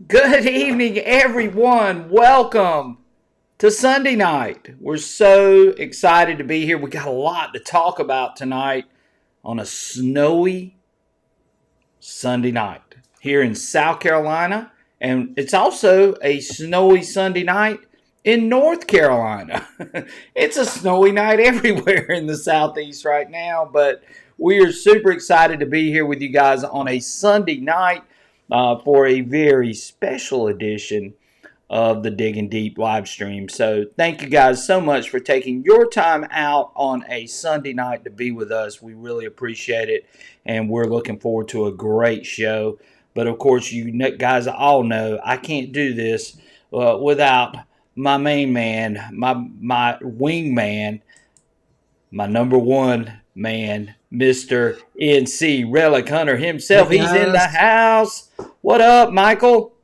Good evening, everyone. Welcome to Sunday night. We're so excited to be here. We got a lot to talk about tonight on a snowy Sunday night here in South Carolina. And it's also a snowy Sunday night in North Carolina. It's a snowy night everywhere in the Southeast right now, but we are super excited to be here with you guys on a Sunday night for a very special edition of the Digging Deep live stream. So thank you guys so much for taking your time out on a Sunday night to be with us. We really appreciate it, and we're looking forward to a great show. But of course, you guys all know I can't do this without my main man, my wingman, my number one man, Mr. NC Relic Hunter himself. Hey He's in the guys, house. What up, Michael?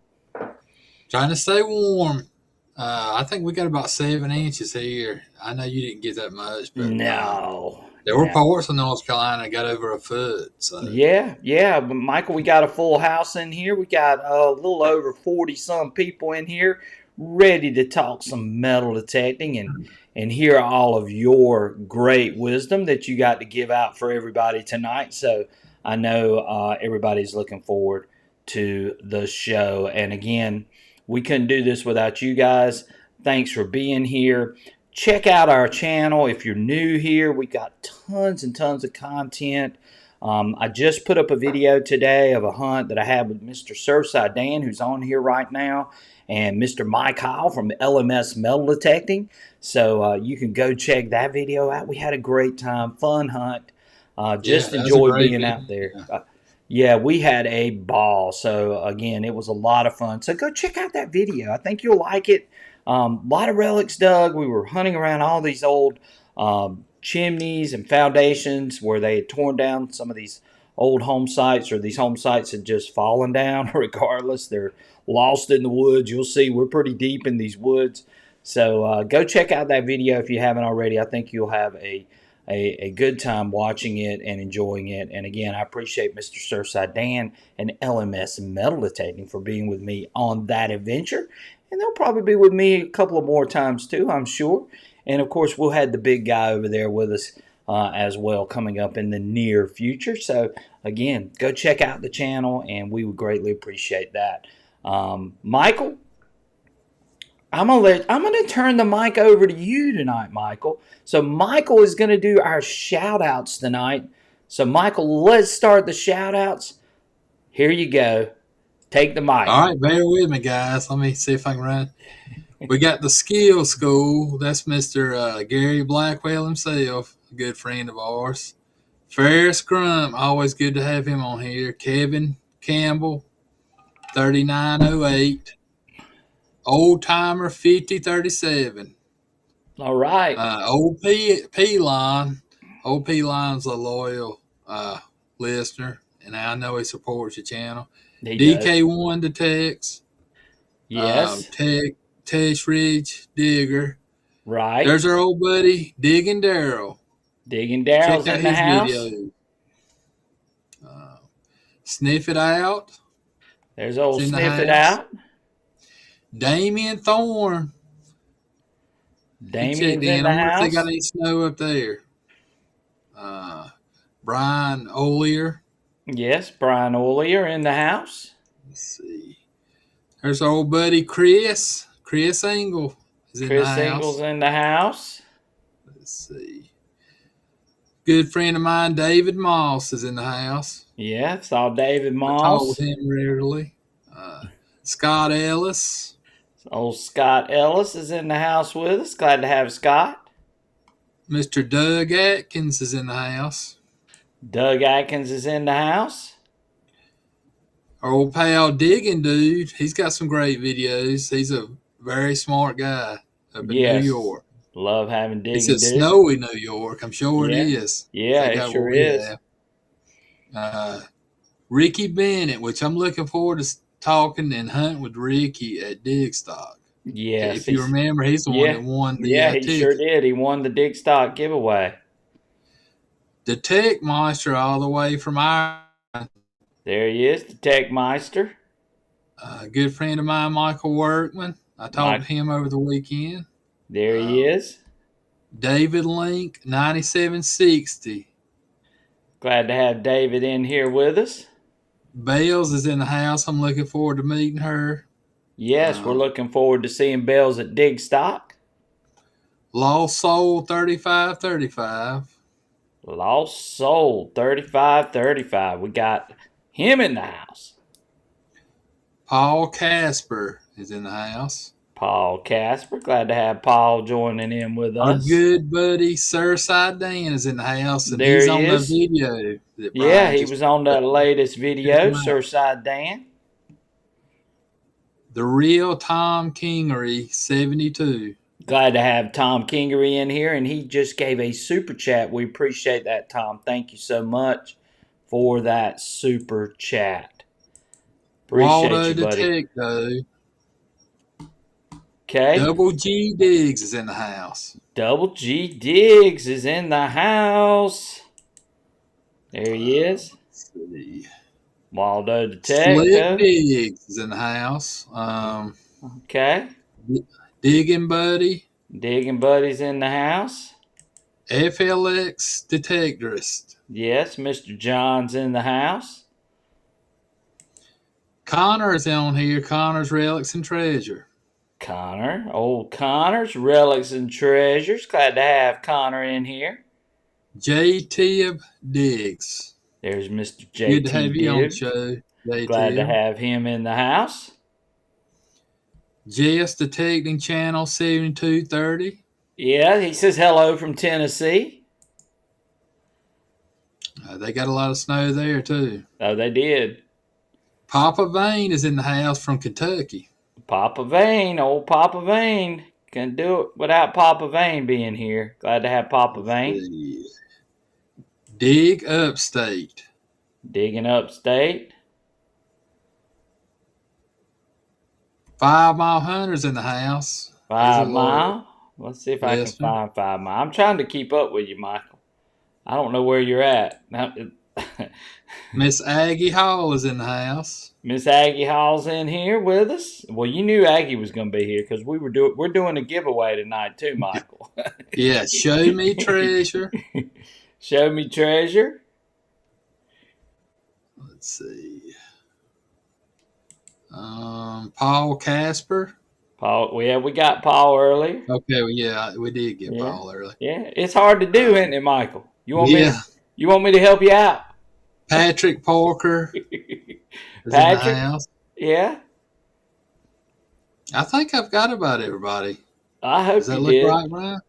trying to stay warm. I think we got about 7 inches here. I know you didn't get that much, but No. there were parts of North Carolina that got over a foot. So Yeah. But Michael, we got a full house in here. We got a little over 40-some people in here ready to talk some metal detecting and hear all of your great wisdom that you got to give out for everybody tonight. So I know everybody's looking forward to the show. And again, we couldn't do this without you guys. Thanks for being here. Check out our channel if you're new here. We got tons and tons of content. I just put up a video today of a hunt that I had with Mr. Surfside Dan, who's on here right now, and Mr. Mike Howell from LMS Metal Detecting. So you can go check that video out. We had a great time, fun hunt. Just enjoyed being out there. Yeah, we had a ball. So again, it was a lot of fun. So go check out that video. I think you'll like it. A lot of relics dug. We were hunting around all these old chimneys and foundations where they had torn down some of these old home sites, or these home sites had just fallen down. Regardless, they're lost in the woods. You'll see we're pretty deep in these woods. So go check out that video if you haven't already. I think you'll have a good time watching it and enjoying it. And again, I appreciate Mr. Surfside Dan and LMS Metal Detecting for being with me on that adventure. And they'll probably be with me a couple of more times too, I'm sure. And of course, we'll have the big guy over there with us as well coming up in the near future. So again, go check out the channel and we would greatly appreciate that. Michael, I'm gonna turn the mic over to you tonight, Michael. So Michael is gonna do our shout outs tonight. So Michael, let's start the shout outs. Here you go. Take the mic. all right, bear with me, guys. Let me see if I can run. We got the Skill School. That's Mr. Gary Blackwell himself, a good friend of ours. Ferris Crump, always good to have him on here. Kevin Campbell, 3908. Old Timer 5037. All right. Old P-Line. Old P-Line's a loyal listener, and I know he supports your channel. DK1 Detects. Yes. Tesh Ridge Digger. Right. There's our old buddy, Digging Daryl. Digging Daryl's in the house. Video. Sniff It Out. There's old Sniff It Out. Damien Thorne. Damien's in the house. If they got any snow up there. Brian Olier. Yes, Brian Olier in the house. Let's see. There's our old buddy Chris. Chris Engel is in the house. Chris Engel's in the house. Let's see. Good friend of mine, David Moss, is in the house. Yeah, saw David Moss. I talk with him regularly. Scott Ellis. Old Scott Ellis is in the house with us. Glad to have Scott. Mr. Doug Atkins is in the house. Doug Atkins is in the house. Our old pal Digging Dude, he's got some great videos. He's a very smart guy up in New York. Love having Digging Dude. It's snowy New York. I'm sure it is. Yeah, it sure is. Ricky Bennett, which I'm looking forward to talking and hunting with Ricky at Digstock. Yes. If you remember, he's the one that won the he ticket. Sure did. He won the Digstock giveaway. The Tech Monster all the way from Ireland. There he is, the Tech Meister. A good friend of mine, Michael Workman. I talked Mike, to him over the weekend. there he Um, is. David Link, 9760. Glad to have David in here with us. Bales is in the house. I'm looking forward to meeting her. Yes, we're looking forward to seeing Bells at Dig Stock. Lost Soul 3535. Lost Soul 3535. We got him in the house. Paul Casper is in the house. Paul Casper. Glad to have Paul joining in with Our us. good buddy Surfside Dan is in the house, and There he's he on the is. video that Yeah, Brian he just was on put that up. latest Check video, him out. Surfside Dan. The real Tom Kingery, 72. Glad to have Tom Kingery in here, and he just gave a super chat. We appreciate that, Tom. Thank you so much for that super chat. Appreciate Waldo you, buddy. Detecto. Okay. Double G Diggs is in the house. Double G Diggs is in the house. There he is. Let's see. Waldo Slick Detective. Diggs is in the house. Okay. Digging Buddy. Digging Buddy's in the house. FLX Detectorist. Yes, Mr. John's in the house. Connor's on here. Connor's Relics and Treasure. Connor. Old Connor's Relics and Treasures. Glad to have Connor in here. J. Tib Diggs. There's Mr. JT Good to have you on the Diggs. show, J. Glad to Tib. have him in the house. Jess Detecting Channel 7230. Yeah, he says hello from Tennessee. They got a lot of snow there, too. Oh, they did. Papa Vane is in the house from Kentucky. Papa Vane, old Papa Vane. Can't do it without Papa Vane being here. Glad to have Papa Vane. Dig Upstate. Digging Upstate. 5 Mile Hunters in the house. 5 Mile. Let's see if I can Listener. find 5 Mile. I'm trying to keep up with you, Michael. I don't know where you're at. Miss Aggie Hall is in the house. Miss Aggie Hall's in here with us. Well, you knew Aggie was going to be here because we're doing a giveaway tonight too, Michael. Yeah, Show Me Treasure. Show Me Treasure. Let's see. Paul Casper. Paul, yeah, we got Paul earlier. Okay, well, yeah, we did get Paul early. Yeah, it's hard to do, isn't it, Michael? You want me to help you out? Patrick Parker is Patrick? in the house. Yeah. I think I've got about everybody. I hope Does that you look did. right, Brian?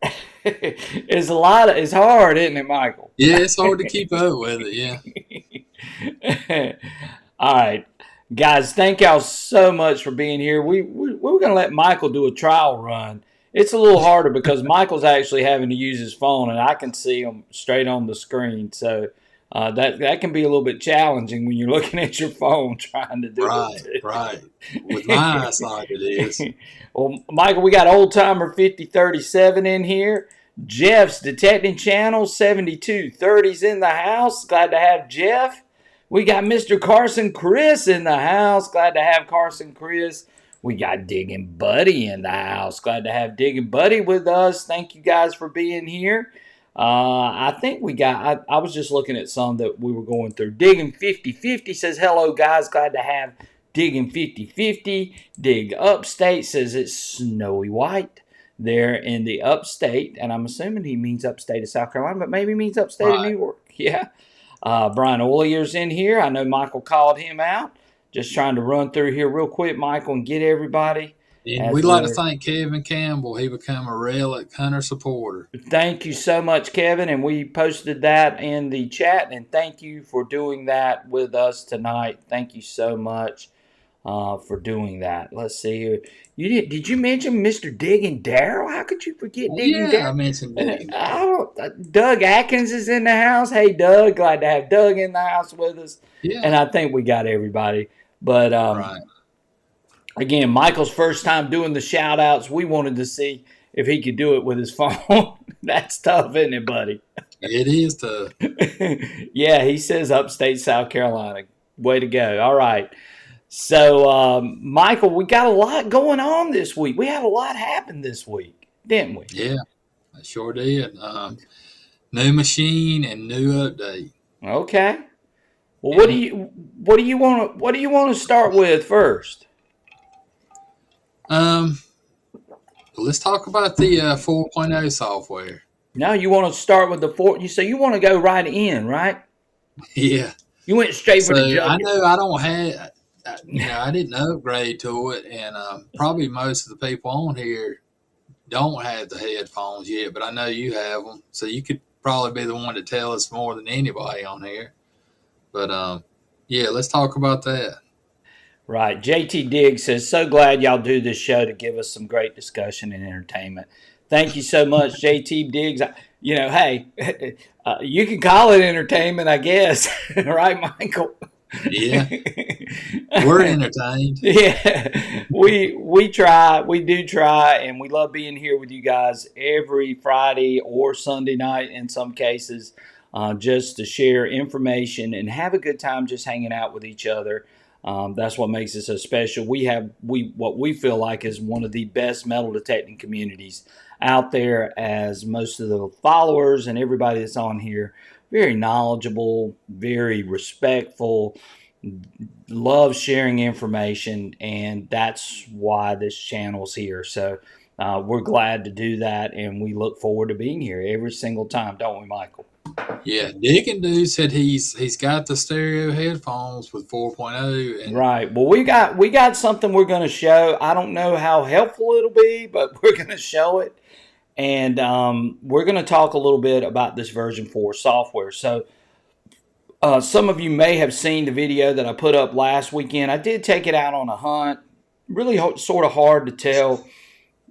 It's hard, isn't it, Michael? Yeah, it's hard to keep up with it, yeah. All right. Guys, thank y'all so much for being here. We were going to let Michael do a trial run. It's a little harder because Michael's actually having to use his phone, and I can see him straight on the screen. So that can be a little bit challenging when you're looking at your phone trying to do it. Right. With my eyesight, it is. Well, Michael, we got Old Timer 5037 in here. Jeff's Detecting Channel 7230's in the house. Glad to have Jeff. We got Mr. Carson Chris in the house. Glad to have Carson Chris. We got Digging Buddy in the house. Glad to have Digging Buddy with us. Thank you guys for being here. I think we got, I was just looking at some that we were going through. Digging 5050 says, hello guys. Glad to have Digging 5050. Dig Upstate says it's snowy white there in the upstate. And I'm assuming he means upstate of South Carolina, but maybe means upstate of New York. Yeah. Brian Olier's in here. I know Michael called him out. Just trying to run through here real quick, Michael, and get everybody. And we'd like to thank Kevin Campbell. He became a Relic Hunter supporter. Thank you so much, Kevin. And we posted that in the chat. And thank you for doing that with us tonight. Thank you so much for doing that. Let's see here. Did you mention Mr. Digging Darrell? How could you forget Digging Darrell? Yeah, I mentioned Digging. Doug Atkins is in the house. Hey, Doug. Glad to have Doug in the house with us. Yeah. And I think we got everybody. But again, Michael's first time doing the shout outs. We wanted to see if he could do it with his phone. That's tough, isn't it, buddy? It is tough. Yeah, he says upstate South Carolina. Way to go. All right. So, Michael, we got a lot going on this week. We had a lot happen this week, didn't we? Yeah, I sure did. New machine and new update. Okay. Well, Yeah. what do you want to start with first? Um, let's talk about the 4.0 software. Now you want to start with the four. You say you want to go right in, right? Yeah. You went straight So for the I jugular. know I don't have, I didn't upgrade to it, and probably most of the people on here don't have the headphones yet, but I know you have them, so you could probably be the one to tell us more than anybody on here. But yeah, let's talk about that. Right. JT Diggs says, so glad y'all do this show to give us some great discussion and entertainment. Thank you so much, JT Diggs. Hey, you can call it entertainment, I guess. Right, Michael? Yeah, we're entertained. Yeah, we try, we do try, and we love being here with you guys every Friday or Sunday night in some cases, just to share information and have a good time, just hanging out with each other. That's what makes it so special. We what we feel like is one of the best metal detecting communities out there, as most of the followers and everybody that's on here very knowledgeable, very respectful, love sharing information, and that's why this channel's here. So we're glad to do that, and we look forward to being here every single time, don't we, Michael? Yeah, Dick and Dude said he's got the stereo headphones with 4.0, and Right. Well, we got something we're going to show. I don't know how helpful it'll be, but we're going to show it, and we're going to talk a little bit about this version 4 software. So some of you may have seen the video that I put up last weekend. I did take it out on a hunt. Really sort of hard to tell,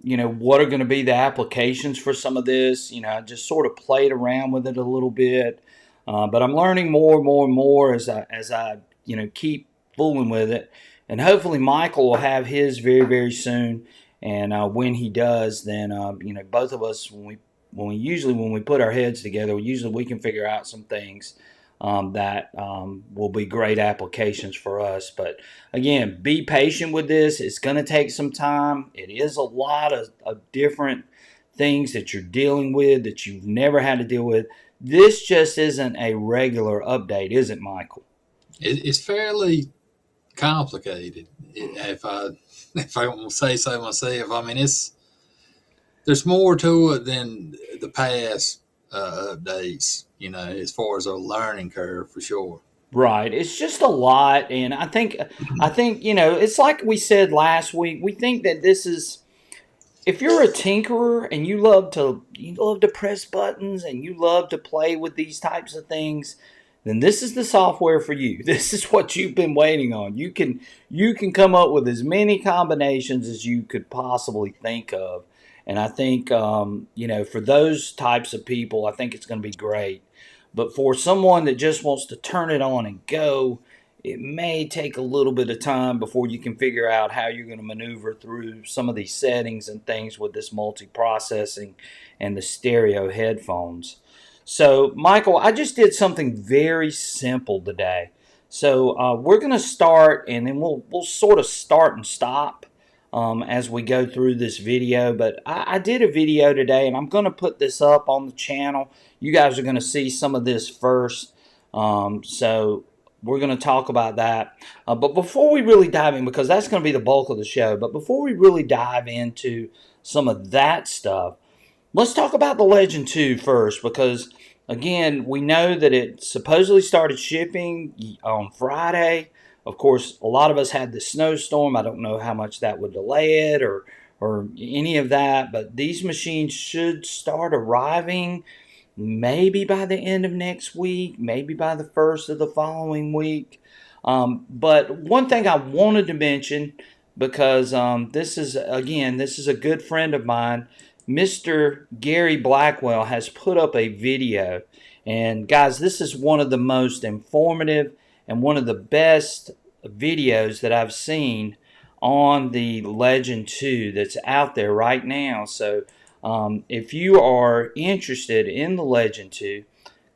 what are going to be the applications for some of this. I just sort of played around with it a little bit, but I'm learning more and more and more as I keep fooling with it, and hopefully Michael will have his very very soon. And when he does, then both of us, when we put our heads together, usually we can figure out some things that will be great applications for us. But again, be patient with this. It's going to take some time. It is a lot of different things that you're dealing with that you've never had to deal with. This just isn't a regular update, is it, Michael? it's fairly complicated. If I want to say so myself, I mean there's more to it than the past updates. As far as a learning curve for sure. Right. It's just a lot, and I think it's like we said last week. We think that this is, if you're a tinkerer and you love to press buttons and you love to play with these types of things, then this is the software for you. This is what you've been waiting on. You can come up with as many combinations as you could possibly think of, and I think for those types of people, I think it's going to be great. But for someone that just wants to turn it on and go, it may take a little bit of time before you can figure out how you're going to maneuver through some of these settings and things with this multi-processing and the stereo headphones. So, Michael, I just did something very simple today. So we're going to start, and then we'll sort of start and stop as we go through this video. But I did a video today, and I'm going to put this up on the channel. You guys are going to see some of this first. So we're going to talk about that. But before we really dive in, because that's going to be the bulk of the show, but before we really dive into some of that stuff, let's talk about the Legend 2 first, because again, we know that it supposedly started shipping on Friday. Of course, a lot of us had the snowstorm. I don't know how much that would delay it or any of that, but these machines should start arriving maybe by the end of next week, maybe by the first of the following week. But one thing I wanted to mention, because this is a good friend of mine, Mr. Gary Blackwell, has put up a video. And guys, this is one of the most informative and one of the best videos that I've seen on the Legend 2 that's out there right now. So if you are interested in the Legend 2,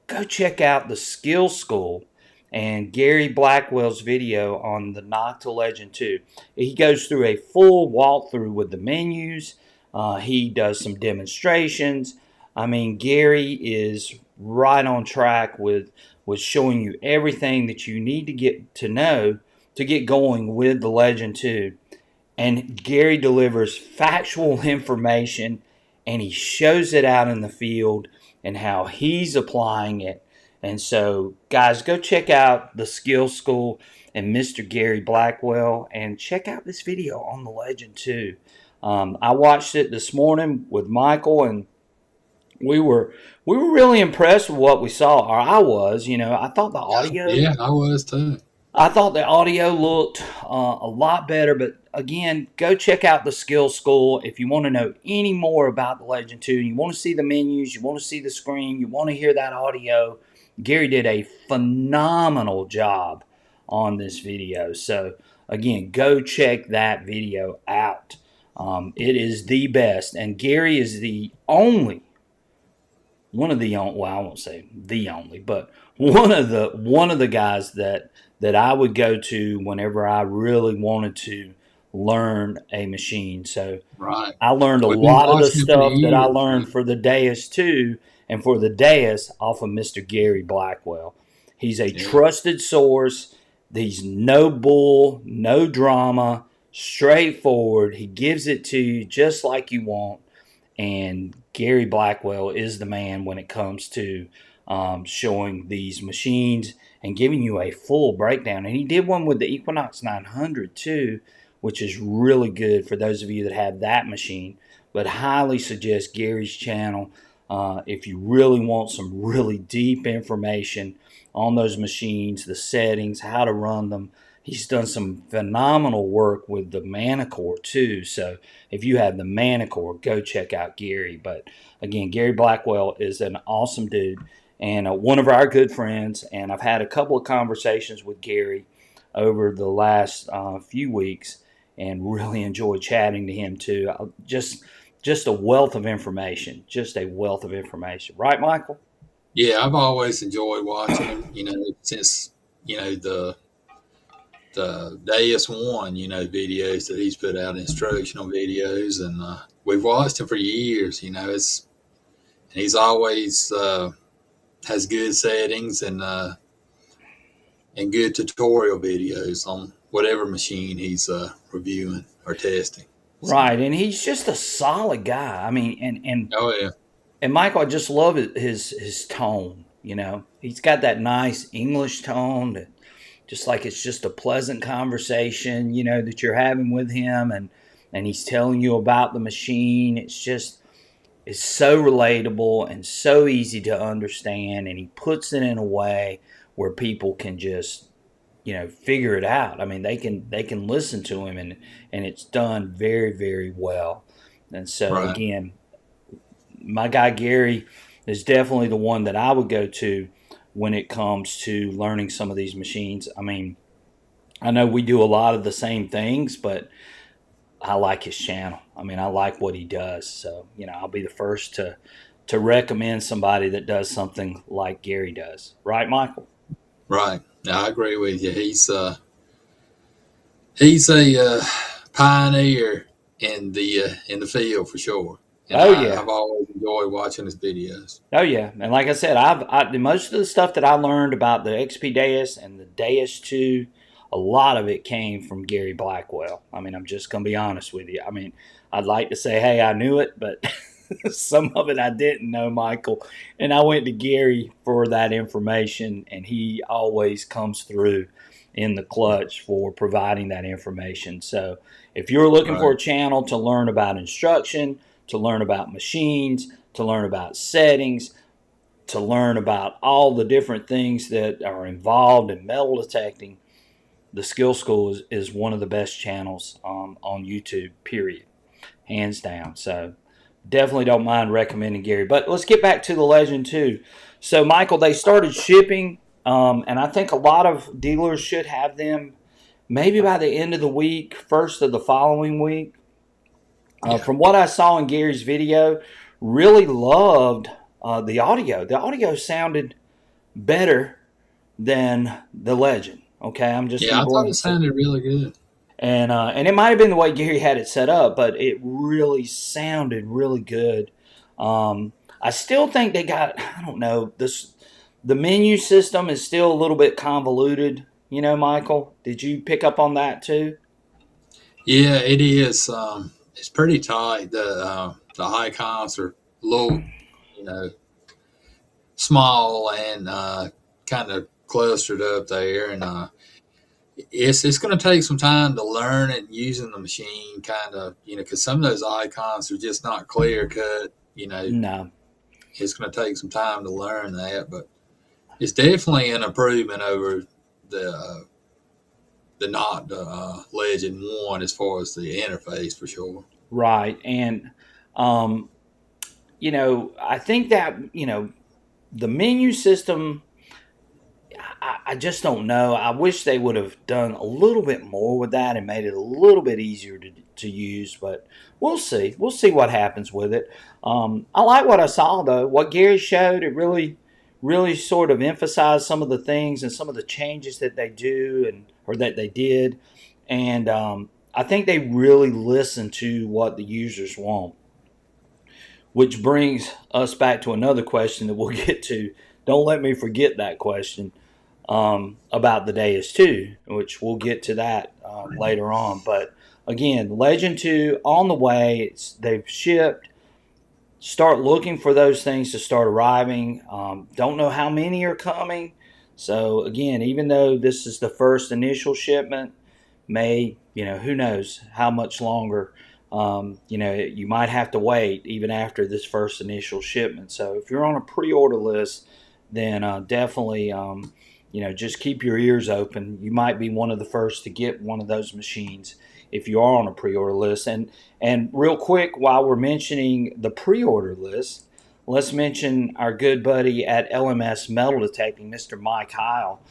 go check out the Skill School. and Gary Blackwell's video on the Nocta Legend 2. He goes through a full walkthrough with the menus. He does some demonstrations. I mean, Gary is right on track with showing you everything that you need to get to know to get going with the Legend 2. And Gary delivers factual information, and he shows it out in the field and how he's applying it. And so, guys, go check out the Skill School and Mr. Gary Blackwell, and check out this video on the Legend 2. I watched it this morning with Michael, and we were really impressed with what we saw. Or I was, I thought the audio Yeah, I was too. I thought the audio looked a lot better, but again, go check out the Skill School if you want to know any more about the Legend 2. You want to see the menus, you want to see the screen, you want to hear that audio. Gary did a phenomenal job on this video. So again, go check that video out. It is the best, and Gary is the only one of the well, I won't say the only, but one of the guys that I would go to whenever I really wanted to learn a machine. So Right. I learned a We've been lot of the watching him for stuff that I years, man. learned for the Deus 2 and for the Deus off of Mr. Gary Blackwell. He's a Yeah. trusted source. He's no bull, no drama, straightforward. He gives it to you just like you want. And Gary Blackwell is the man when it comes to showing these machines and giving you a full breakdown. And he did one with the Equinox 900 too, which is really good for those of you that have that machine. But highly suggest Gary's channel if you really want some really deep information on those machines, the settings, how to run them. He's done some phenomenal work with the Manicore too. So if you have the Manicore, go check out Gary. But again, Gary Blackwell is an awesome dude and one of our good friends. And I've had a couple of conversations with Gary over the last few weeks, and really enjoyed chatting to him too. Just a wealth of information. Just a wealth of information. Right, Michael? Yeah, I've always enjoyed watching him, since, the Deus One, videos that he's put out, instructional videos, and we've watched him for years. And he's always has good settings and good tutorial videos on whatever machine he's reviewing or testing. So, Right, and he's just a solid guy. I mean, oh yeah, and Michael, I just love his tone. He's got that nice English tone that just like it's just a pleasant conversation. That you're having with him, and he's telling you about the machine. It's so relatable and so easy to understand, and he puts it in a way where people can just figure it out. I mean, they can listen to him, and it's done very, very well. And so right. again, my guy Gary is definitely the one that I would go to when it comes to learning some of these machines. I mean, I know we do a lot of the same things, but I like his channel. I mean, I like what he does. So, I'll be the first to recommend somebody that does something like Gary does. Right, Michael? Right. I agree with you. He's a pioneer in the field for sure, and Oh yeah. I've always enjoyed watching his videos. Oh yeah, and like I said, most of the stuff that I learned about the XP Deus and the Deus 2, a lot of it came from Gary Blackwell. I mean, I'm just gonna be honest with you. I mean, I'd like to say, hey, I knew it, but some of it I didn't know, Michael. And I went to Gary for that information, and he always comes through in the clutch for providing that information. So if you're looking for Right. a channel to learn about instruction, to learn about machines, to learn about settings, to learn about all the different things that are involved in metal detecting, the Skill School is one of the best channels on YouTube, period. Hands down. So definitely don't mind recommending Gary. But let's get back to the Legend 2. So, Michael, they started shipping, and I think a lot of dealers should have them maybe by the end of the week, first of the following week. Yeah. From what I saw in Gary's video, really loved the audio. The audio sounded better than the Legend. Okay, I'm just Yeah, going I to go thought ahead it and say, sounded really good. and it might have been the way Gary had it set up, but it really sounded really good. I still think they got, I don't know, this, the menu system is still a little bit convoluted. You know, Michael, did you pick up on that too? Yeah, it is. It's pretty tight. The icons are low, you know, small and kind of clustered up there, and it's going to take some time to learn it using the machine, kind of, because some of those icons are just not clear cut. No. It's going to take some time to learn that, but it's definitely an improvement over the the not the Legend One as far as the interface for sure. Right. And, um, I think that, the menu system, I just don't know. I wish they would have done a little bit more with that and made it a little bit easier to use, but we'll see. We'll see what happens with it. I like what I saw, though. What Gary showed, it really sort of emphasized some of the things and some of the changes that they do or that they did. And I think they really listen to what the users want, which brings us back to another question that we'll get to. Don't let me forget that question about the Deus 2, which we'll get to that later on. But again, Legend 2 on the way. They've shipped. Start looking for those things to start arriving. Don't know how many are coming. So again, even though this is the first initial shipment, who knows how much longer. You might have to wait even after this first initial shipment. So if you're on a pre-order list, then definitely, just keep your ears open. You might be one of the first to get one of those machines if you are on a pre-order list. And real quick, while we're mentioning the pre-order list, let's mention our good buddy at LMS Metal Detecting, Mr. Mike Heil.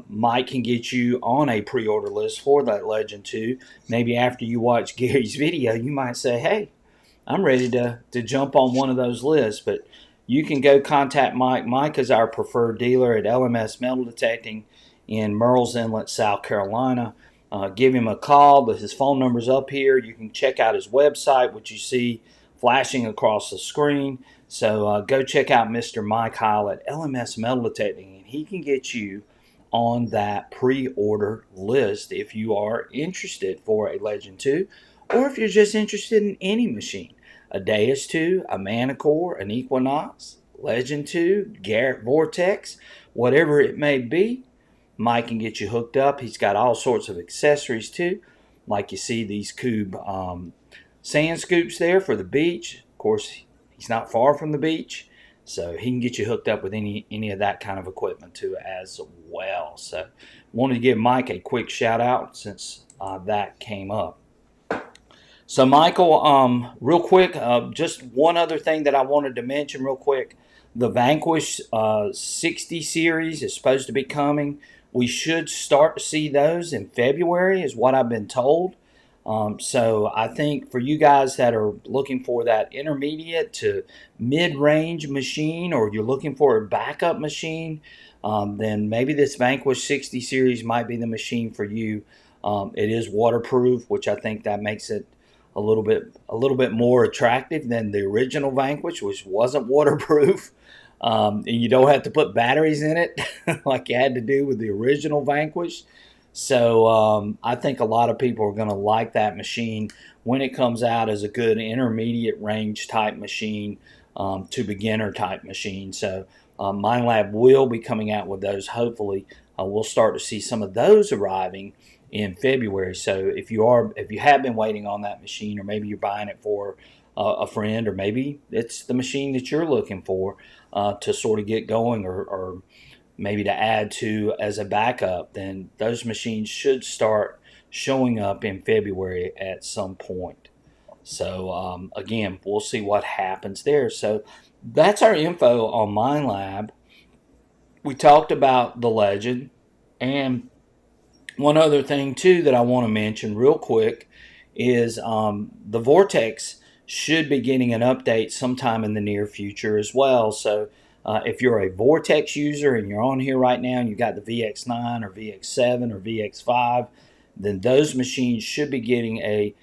Mike can get you on a pre-order list for that Legend 2. Maybe after you watch Gary's video, you might say, hey, I'm ready to jump on one of those lists. But you can go contact Mike. Mike is our preferred dealer at LMS Metal Detecting in Murrells Inlet, South Carolina. Give him a call. His phone number's up here. You can check out his website, which you see flashing across the screen. So go check out Mr. Mike Heil at LMS Metal Detecting, and he can get you on that pre-order list if you are interested for a Legend 2, or if you're just interested in any machine. A Deus 2, a Manicore, an Equinox, Legend 2, Garrett Vortex, whatever it may be, Mike can get you hooked up. He's got all sorts of accessories too, like you see these Cube sand scoops there for the beach. Of course, he's not far from the beach, so he can get you hooked up with any of that kind of equipment too as well. So, wanted to give Mike a quick shout out since that came up. So, Michael, real quick, just one other thing that I wanted to mention real quick. The Vanquish 60 series is supposed to be coming. We should start to see those in February, is what I've been told. So, I think for you guys that are looking for that intermediate to mid range machine, or you're looking for a backup machine, then maybe this Vanquish 60 series might be the machine for you. It is waterproof, which I think that makes it a little bit more attractive than the original Vanquish, which wasn't waterproof. And you don't have to put batteries in it like you had to do with the original Vanquish. So I think a lot of people are going to like that machine when it comes out as a good intermediate range type machine to beginner type machine. So MindLab will be coming out with those. Hopefully, we'll start to see some of those arriving in February. So if you have been waiting on that machine, or maybe you're buying it for a friend, or maybe it's the machine that you're looking for to sort of get going, or maybe to add to as a backup, then those machines should start showing up in February at some point. So again, we'll see what happens there. So that's our info on MindLab. We talked about the Legend, and one other thing too that I want to mention real quick is the Vortex should be getting an update sometime in the near future as well. So If you're a Vortex user and you're on here right now and you got the VX9 or VX7 or VX5, then those machines should be getting a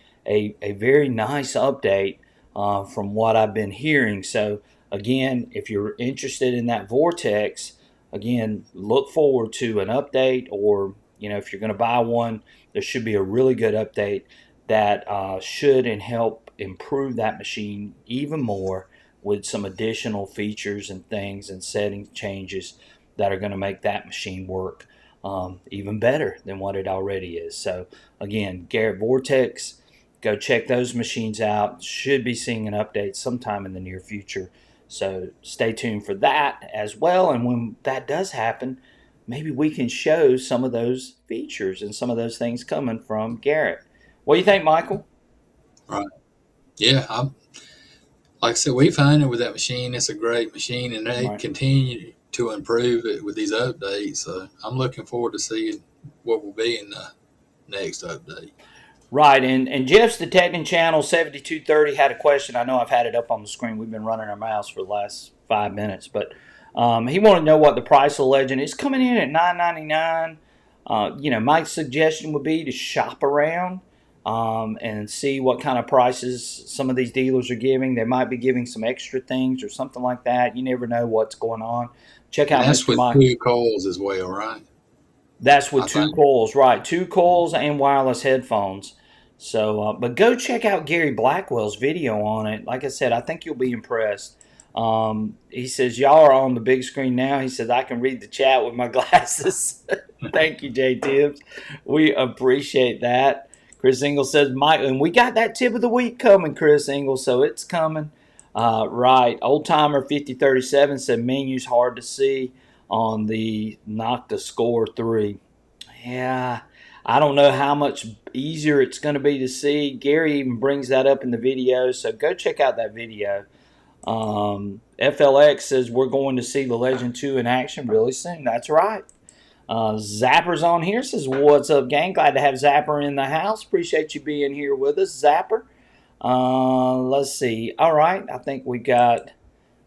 very nice update from what I've been hearing. So, again, if you're interested in that Vortex, again, look forward to an update, or if you're going to buy one, there should be a really good update that should and help improve that machine even more with some additional features and things and setting changes that are going to make that machine work even better than what it already is. So again, Garrett Vortex, go check those machines out. Should be seeing an update sometime in the near future. So stay tuned for that as well. And when that does happen, maybe we can show some of those features and some of those things coming from Garrett. What do you think, Michael? Right. Yeah. Like I said, we find it with that machine. It's a great machine, and they Right. continue to improve it with these updates. So I'm looking forward to seeing what will be in the next update. Right, and Jeff's Detecting Channel 7230 had a question. I know I've had it up on the screen. We've been running our mouths for the last 5 minutes, but he wanted to know what the price of the Legend is. Coming in at $9.99. My suggestion would be to shop around and see what kind of prices some of these dealers are giving. They might be giving some extra things or something like that. You never know what's going on. Check And out that's Mr. with Mike. two coils as well, right? That's with I two think. coils, right? Two coils and wireless headphones. So, but go check out Gary Blackwell's video on it. Like I said, I think you'll be impressed. He says, y'all are on the big screen now. He says, I can read the chat with my glasses. Thank you, Jay Tibbs. We appreciate that. Chris Ingalls says, Mike, and we got that tip of the week coming, Chris Ingalls, so it's coming. Right. Old Timer 5037 said, menu's hard to see on the knock the score three. Yeah, I don't know how much easier it's going to be to see. Gary even brings that up in the video, so go check out that video. FLX says we're going to see the Legend 2 in action really soon. That's right. Zapper's on here, says, what's up, gang? Glad to have Zapper in the house. Appreciate you being here with us, Zapper. Let's see. All right, I think we got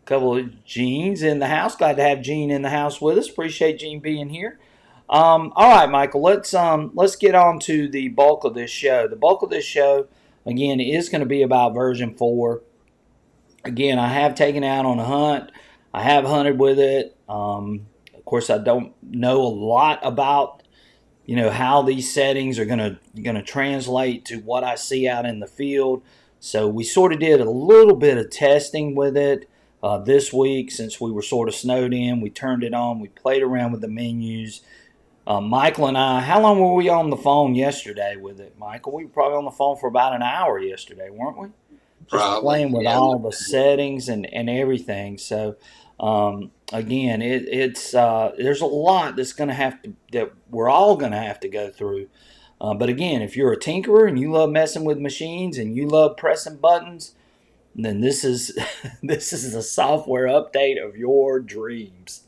couple of Genes in the house. Glad to have Gene in the house with us. Appreciate Gene being here. All right, Michael. Let's get on to the bulk of this show. The bulk of this show, again, is going to be about version 4. Again, I have taken out on a hunt. I have hunted with it. Of course, I don't know a lot about how these settings are gonna translate to what I see out in the field. So we sort of did a little bit of testing with it this week since we were sort of snowed in. We turned it on. We played around with the menus. Michael and I, how long were we on the phone yesterday with it, Michael? We were probably on the phone for about an hour yesterday, weren't we? Just Probably. playing with Yeah. all the settings and everything. So again, it's there's a lot that's going to have to that we're all going to have to go through. But again, if you're a tinkerer and you love messing with machines and you love pressing buttons, then this is this is a software update of your dreams.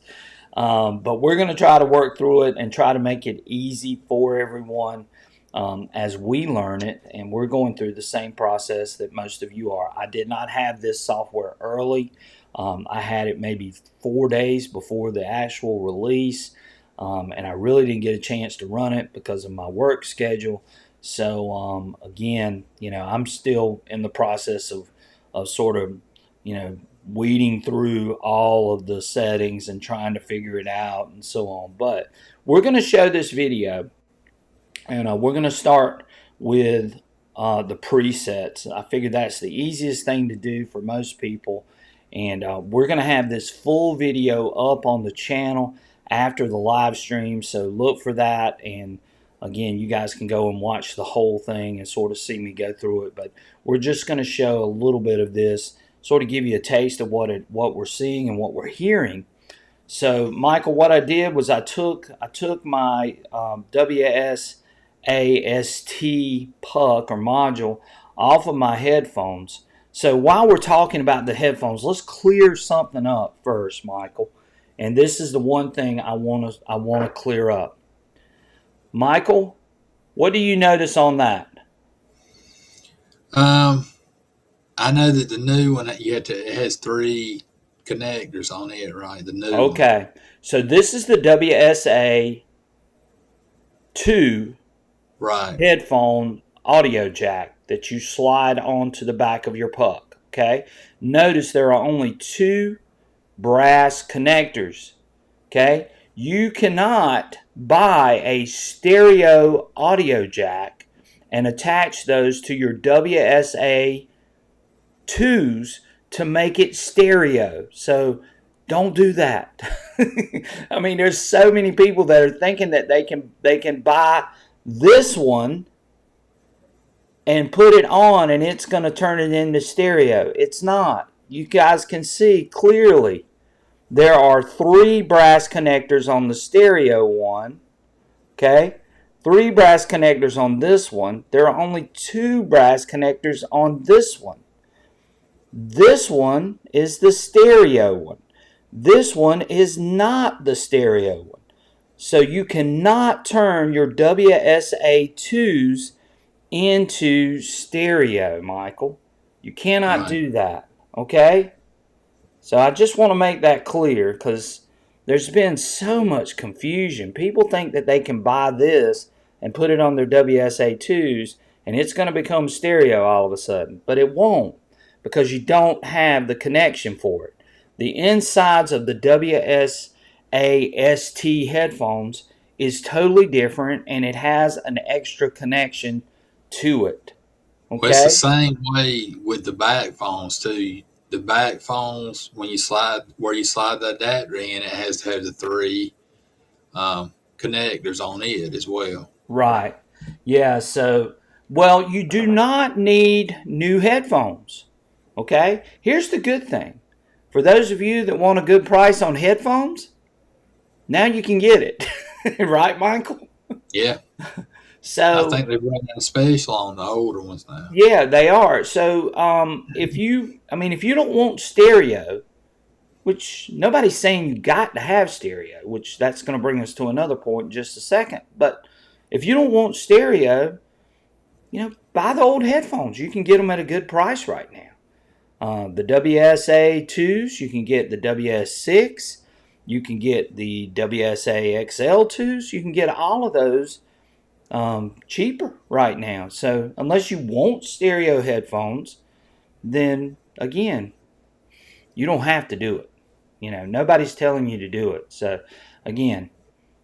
But we're going to try to work through it and try to make it easy for everyone as we learn it. And we're going through the same process that most of you are. I did not have this software early. I had it maybe 4 days before the actual release. And I really didn't get a chance to run it because of my work schedule. So again, I'm still in the process of sort of, weeding through all of the settings and trying to figure it out and so on. But we're going to show this video, and we're going to start with the presets. I figured that's the easiest thing to do for most people. And we're going to have this full video up on the channel after the live stream, so look for that. And again, you guys can go and watch the whole thing and sort of see me go through it. But we're just going to show a little bit of this, sort of give you a taste of what we're seeing and what we're hearing. So, Michael, what I did was I took my WSAST puck or module off of my headphones. So while we're talking about the headphones, let's clear something up first, Michael. And this is the one thing I want to clear up. Michael, what do you notice on that? I know that the new one it has 3 connectors on it, right? The new one. Okay, so this is the WSA 2 Right. headphone audio jack that you slide onto the back of your puck. Okay, notice there are only two brass connectors. Okay, you cannot buy a stereo audio jack and attach those to your WSA 2s to make it stereo. So don't do that. I mean, there's so many people that are thinking that they can buy this one and put it on and it's going to turn it into stereo. It's not. You guys can see clearly there are three brass connectors on the stereo one. Okay? Three brass connectors on this one. There are only two brass connectors on this one. This one is the stereo one. This one is not the stereo one. So you cannot turn your WSA2s into stereo, Michael. You cannot Right. do that. Okay? So I just want to make that clear because there's been so much confusion. People think that they can buy this and put it on their WSA2s and it's going to become stereo all of a sudden. But it won't because you don't have the connection for it. The insides of the WSA-ST headphones is totally different and it has an extra connection to it. Well, it's the Okay? same way with the back phones too. The back phones, when you slide where you slide the adapter in, it has to have the three connectors on it as well. Right. Yeah, so, well, you do not need new headphones. Okay? Here's the good thing. For those of you that want a good price on headphones, now you can get it. Right, Michael? Yeah, I So, think they're running a special on the older ones now. yeah, they are. So, if you don't want stereo, which nobody's saying you got to have stereo, which that's going to bring us to another point in just a second. But if you don't want stereo, buy the old headphones. You can get them at a good price right now. The WSA 2s, you can get the WS6, you can get the WSA XL 2s, you can get all of those cheaper right now. So, unless you want stereo headphones, then again, you don't have to do it. Nobody's telling you to do it. So, again,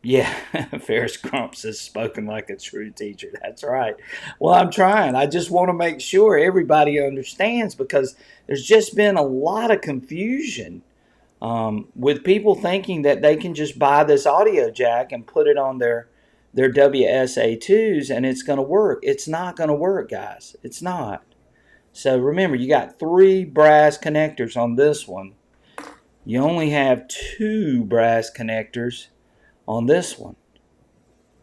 yeah, Ferris Crumps has spoken like a true teacher. That's right. Well, I'm trying. I just want to make sure everybody understands because there's just been a lot of confusion with people thinking that they can just buy this audio jack and put it on their WSA2s and it's going to work. It's not going to work, guys. It's not. So remember, you got three brass connectors on this one. You only have two brass connectors on this one,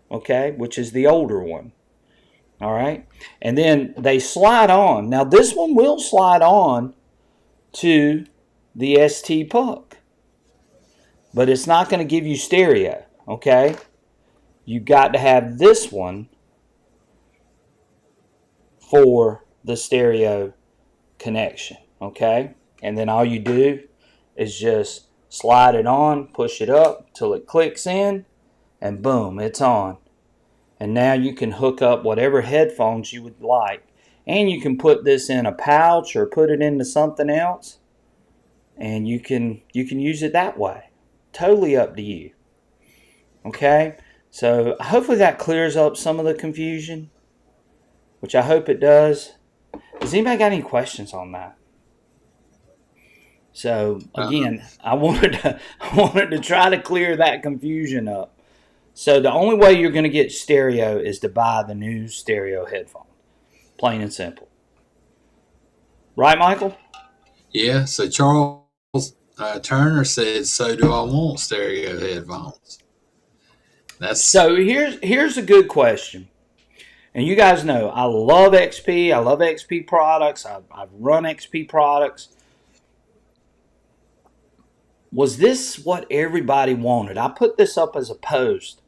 okay, which is the older one. All right, and then they slide on. Now this one will slide on to the ST puck, but it's not going to give you stereo. Okay, you got to have this one for the stereo connection. Okay, and then all you do is just slide it on, push it up till it clicks in, and boom, it's on. And now you can hook up whatever headphones you would like. And you can put this in a pouch or put it into something else. And you can use it that way. Totally up to you. Okay? So hopefully that clears up some of the confusion, which I hope it does. Does anybody got any questions on that? So again, I wanted to try to clear that confusion up. So the only way you're going to get stereo is to buy the new stereo headphone. Plain and simple. Right, Michael? Yeah, so Charles Turner said, "So do I want stereo headphones?" That's So here's a good question. And you guys know I love XP. I love XP products. I've run XP products. Was this what everybody wanted? I put this up as a post.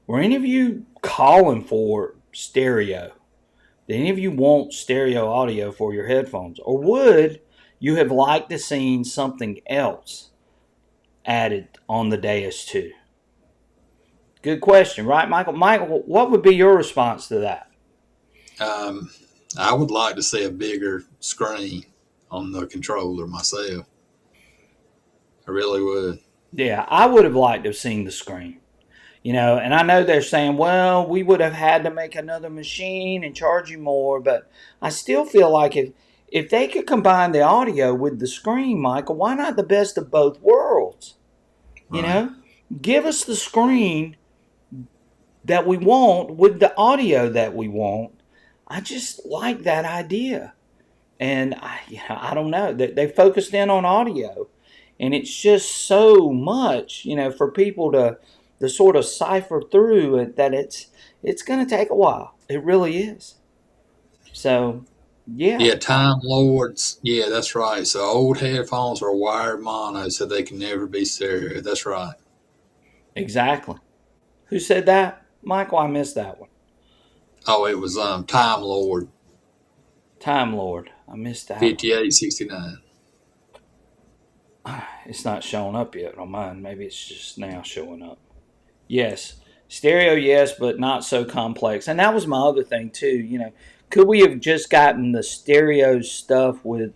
Were any of you calling for stereo? Did any of you want stereo audio for your headphones? Or would you have liked to seen something else added on the dais too? Good question, right, Michael? Michael, what would be your response to that? Um, I would like to see a bigger screen on the controller myself. I really would. Yeah, I would have liked to have seen the screen. And I know they're saying, well, we would have had to make another machine and charge you more, but I still feel like if they could combine the audio with the screen, Michael, why not the best of both worlds? You Right. know, give us the screen that we want with the audio that we want. I just like that idea. And I don't know. They focused in on audio, and it's just so much, for people to sort of cipher through it that it's going to take a while. It really is. So, yeah, Yeah, Time Lords. Yeah, that's right. So old headphones are wired mono, so they can never be stereo. That's right. exactly. Who said that, Michael? I missed that one. Oh, it was Time Lord Time Lord. I missed that one. 5869. It's not showing up yet on mine. Maybe it's just now showing up. Yes. Stereo, yes, but not so complex. And that was my other thing, too. Could we have just gotten the stereo stuff with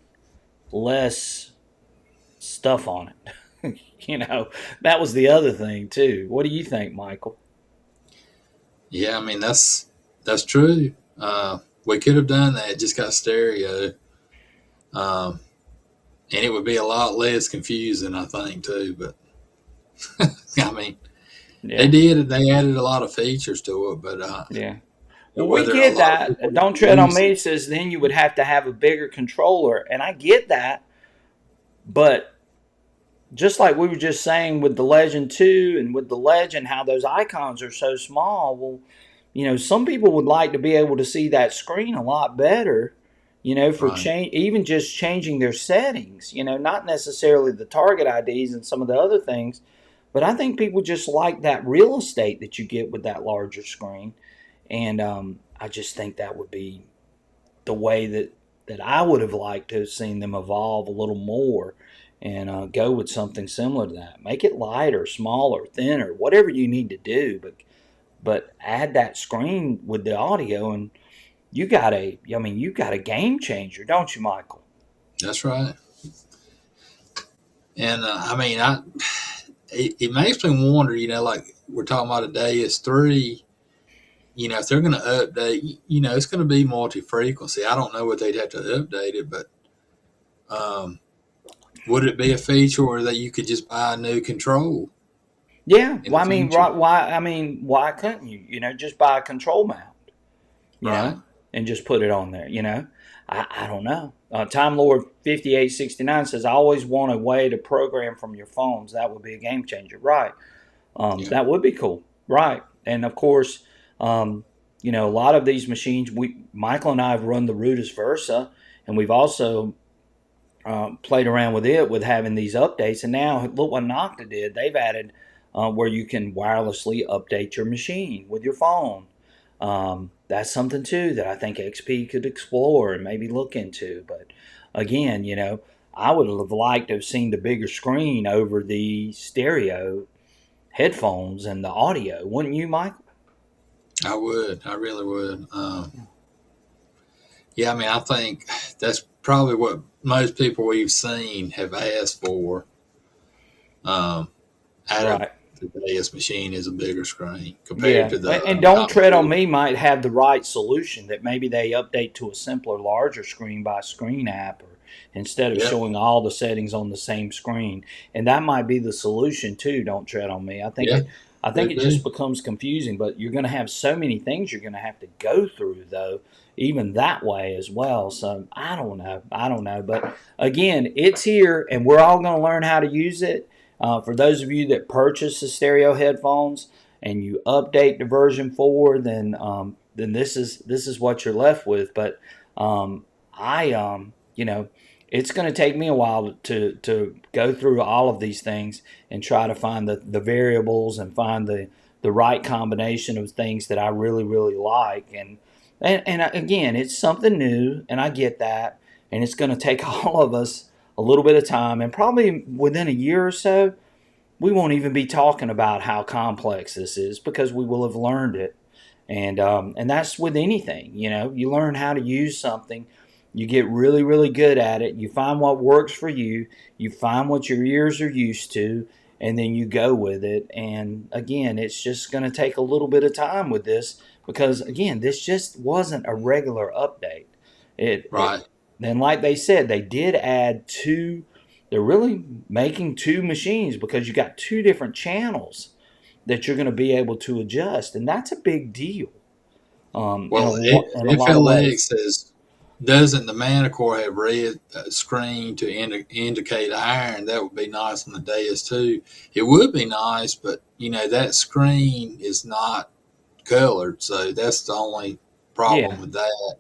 less stuff on it? That was the other thing, too. What do you think, Michael? Yeah, I mean that's true. We could have done that. Just got stereo, um, and it would be a lot less confusing, I think, too. But I mean, they Yeah, did. They added a lot of features to it, but yeah. Well, we whether a get lot of people that. Don't tread on use me it, says then you would have to have a bigger controller. And I get that. But just like we were just saying with the Legend 2 and with the Legend, how those icons are so small. Well, some people would like to be able to see that screen a lot better, for right? change, even just changing their settings, not necessarily the target IDs and some of the other things, but I think people just like that real estate that you get with that larger screen. And I just think that would be the way that I would have liked to have seen them evolve a little more and go with something similar to that. Make it lighter, smaller, thinner, whatever you need to do, but add that screen with the audio, and you got a game changer, don't you, Michael? That's right. And I mean, it makes me wonder. Like we're talking about today is three. If they're going to update, it's going to be multi frequency. I don't know what they'd have to update it, but um, would it be a feature where that you could just buy a new control Yeah. in Well, the future? why couldn't you? Just buy a control mount, Right. and just put it on there. I don't know. Time Lord 5869 says, I always want a way to program from your phones. That would be a game changer. Right. Yeah. That would be cool. Right. And of course, a lot of these machines, Michael and I have run the Rutus Versa, and we've also played around with it with having these updates. And now look what Nocta did. They've added where you can wirelessly update your machine with your phone. That's something too that I think XP could explore and maybe look into. But again, I would have liked to have seen the bigger screen over the stereo headphones and the audio, wouldn't you, Michael? I would. I really would. Yeah, I mean, I think that's probably what most people we've seen have asked for. Um, out of Right. today's machine is a bigger screen compared Yeah, to the and Don't top Tread on two. Me might have the right solution that maybe they update to a simpler, larger screen by screen app, or instead of Yep. showing all the settings on the same screen, and that might be the solution too. Don't Tread on Me. Yeah. I think Could it just be. becomes confusing, but you're going to have so many things you're going to have to go through though, even that way as well. So I don't know, but again, it's here, and we're all going to learn how to use it. For those of you that purchase the stereo headphones and you update to version 4, then this is what you're left with. But I it's going to take me a while to go through all of these things and try to find the variables and find the right combination of things that I really really like. And again, it's something new, and I get that, and it's going to take all of us a little bit of time, and probably within a year or so, we won't even be talking about how complex this is because we will have learned it. And that's with anything. You learn how to use something, you get really, really good at it, you find what works for you, you find what your ears are used to, and then you go with it. And again, it's just going to take a little bit of time with this because again, this just wasn't a regular update. It Right. then, like they said, they did add two. They're really making two machines because you got two different channels that you're going to be able to adjust, and that's a big deal Well, in a if lot of ways. FLX says, doesn't the Manicore have red screen to indicate iron? That would be nice on the Deus too. It would be nice, but that screen is not colored, so that's the only Yeah, problem with that.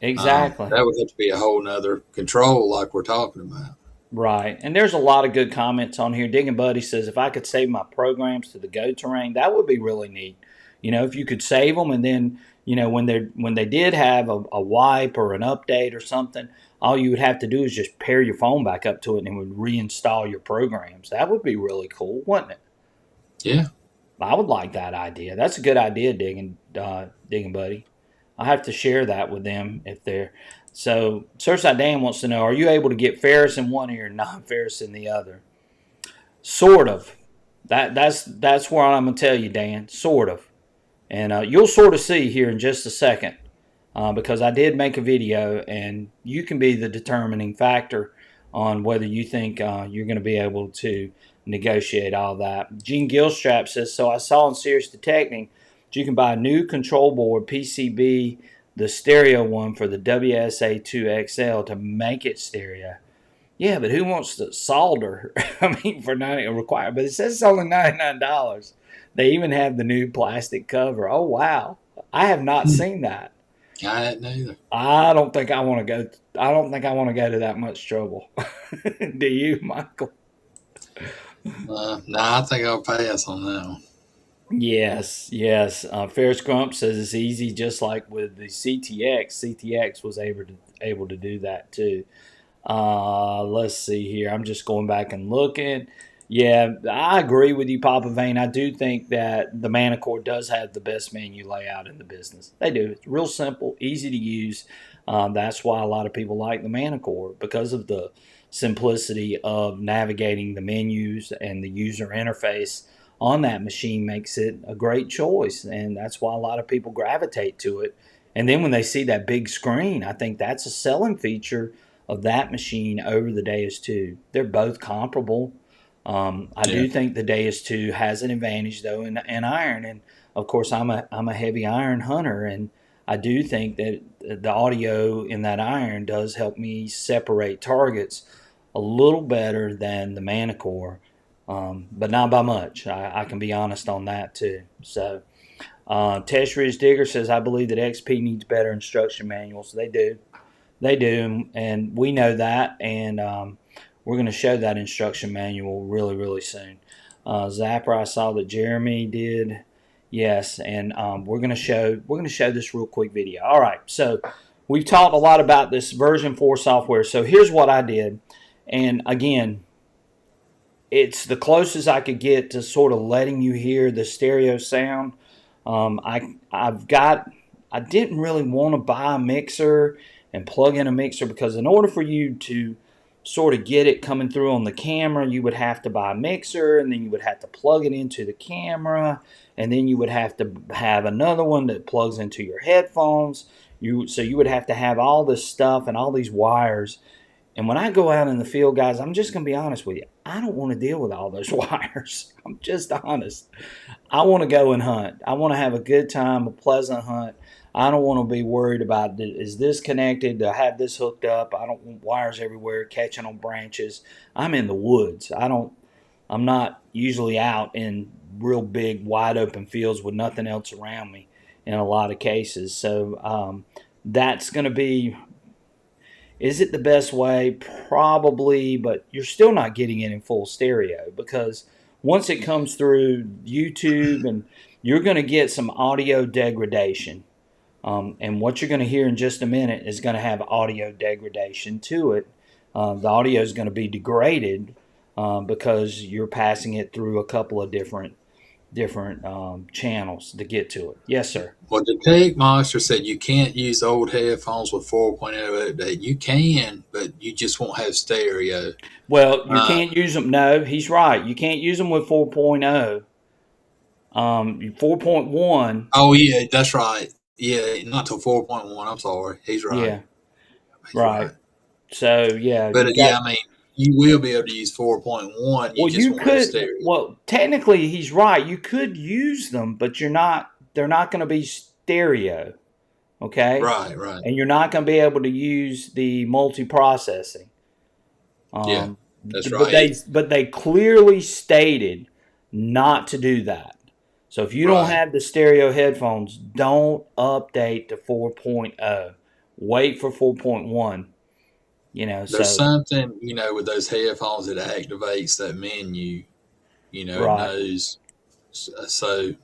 exactly. That would have to be a whole nother control, like we're talking about. Right. And there's a lot of good comments on here. Digging Buddy says if I could save my programs to the Go terrain, that would be really neat. If you could save them and then, when they did have a wipe or an update or something, all you would have to do is just pair your phone back up to it and it would reinstall your programs. That would be really cool, wouldn't it? Yeah. I would like that idea. That's a good idea, Digging Buddy. I have to share that with them if they're. So, Surfside Dan wants to know: are you able to get ferrous in one ear and non-ferrous in the other? Sort of. That's where I'm gonna tell you, Dan. Sort of, and you'll sort of see here in just a second, because I did make a video, and you can be the determining factor on whether you think you're going to be able to negotiate all that. Gene Gilstrap says, so I saw in Serious Detecting that you can buy a new control board PCB, the stereo one for the WSA2XL to make it stereo. Yeah, but who wants to solder? I mean, for 90 required, but it says it's only $99. They even have the new plastic cover. Oh wow, I have not seen that. I hadn't either. I don't think I want to go. I don't think I want to go to that much trouble. Do you, Michael? No, I think I'll pass on that one. Yes, yes. Ferris Grump says it's easy, just like with the CTX. CTX was able to do that too. Let's see here. I'm just going back and looking. Yeah, I agree with you, Papa Vane. I do think that the Manicore does have the best menu layout in the business. They do. It's real simple, easy to use. That's why a lot of people like the Manicore because of the simplicity of navigating the menus and the user interface on that machine makes it a great choice. And that's why a lot of people gravitate to it. And then when they see that big screen, I think that's a selling feature of that machine over the Deus 2. They're both comparable. I Yeah. do think the Deus 2 has an advantage though in iron, and of course I'm a heavy iron hunter, and I do think that the audio in that iron does help me separate targets a little better than the Manicore, but not by much. I can be honest on that too. So Tesh Ridge Digger says I believe that XP needs better instruction manuals. They do, and we know that, and we're going to show that instruction manual really, really soon. Zapper, I saw that Jeremy did, yes, and we're going to show this real quick video. All right, so we've talked a lot about this version 4 software. So here's what I did, and again, it's the closest I could get to sort of letting you hear the stereo sound. I didn't really want to buy a mixer and plug in a mixer because in order for you to sort of get it coming through on the camera, you would have to buy a mixer and then you would have to plug it into the camera and then you would have to have another one that plugs into your headphones. So you would have to have all this stuff and all these wires. And when I go out in the field, guys, I'm just going to be honest with you. I don't want to deal with all those wires. I'm just honest. I want to go and hunt. I want to have a good time, a pleasant hunt. I don't want to be worried about is this connected? Do I have this hooked up? I don't want wires everywhere catching on branches. I'm in the woods. I'm not usually out in real big wide open fields with nothing else around me in a lot of cases. So that's going to be. Is it the best way? Probably, but you're still not getting it in full stereo because once it comes through YouTube and you're going to get some audio degradation. And what you're going to hear in just a minute is going to have audio degradation to it the audio is going to be degraded because you're passing it through a couple of different channels to get to it. Yes, sir. Well, the Tech Monster said you can't use old headphones with 4.0 update. You can, but you just won't have stereo. Well, you Uh, can't use them. No, he's right. You can't use them with 4.0. 4.1, oh, yeah, that's right. Yeah, not till 4.1. I'm sorry. He's right. yeah, He's right. right. So yeah, But you got. yeah, I mean, you will be able to use 4.1. You Well, just you won't have could. stereo. Well, technically, he's right. You could use them, but you're not. They're not going to be stereo. Okay, Right, right. and you're not going to be able to use the multi-processing. Yeah, Um, that's but right. they clearly stated not to do that. So if you don't Right. have the stereo headphones, don't update to 4.0. Wait for 4.1. There's So something, with those headphones that activates that menu. It right. knows. So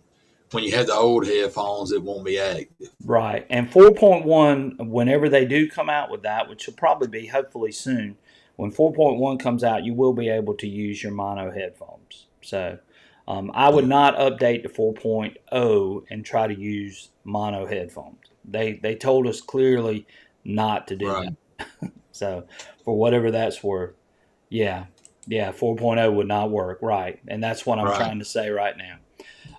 when you have the old headphones, it won't be active. Right. And 4.1, whenever they do come out with that, which will probably be hopefully soon, when 4.1 comes out, you will be able to use your mono headphones. So I would Yeah. not update to 4.0 and try to use mono headphones. They told us clearly not to do that. Right. So for whatever that's worth, yeah, yeah, 4.0 would not work. Right. And that's what I'm Right. trying to say right now.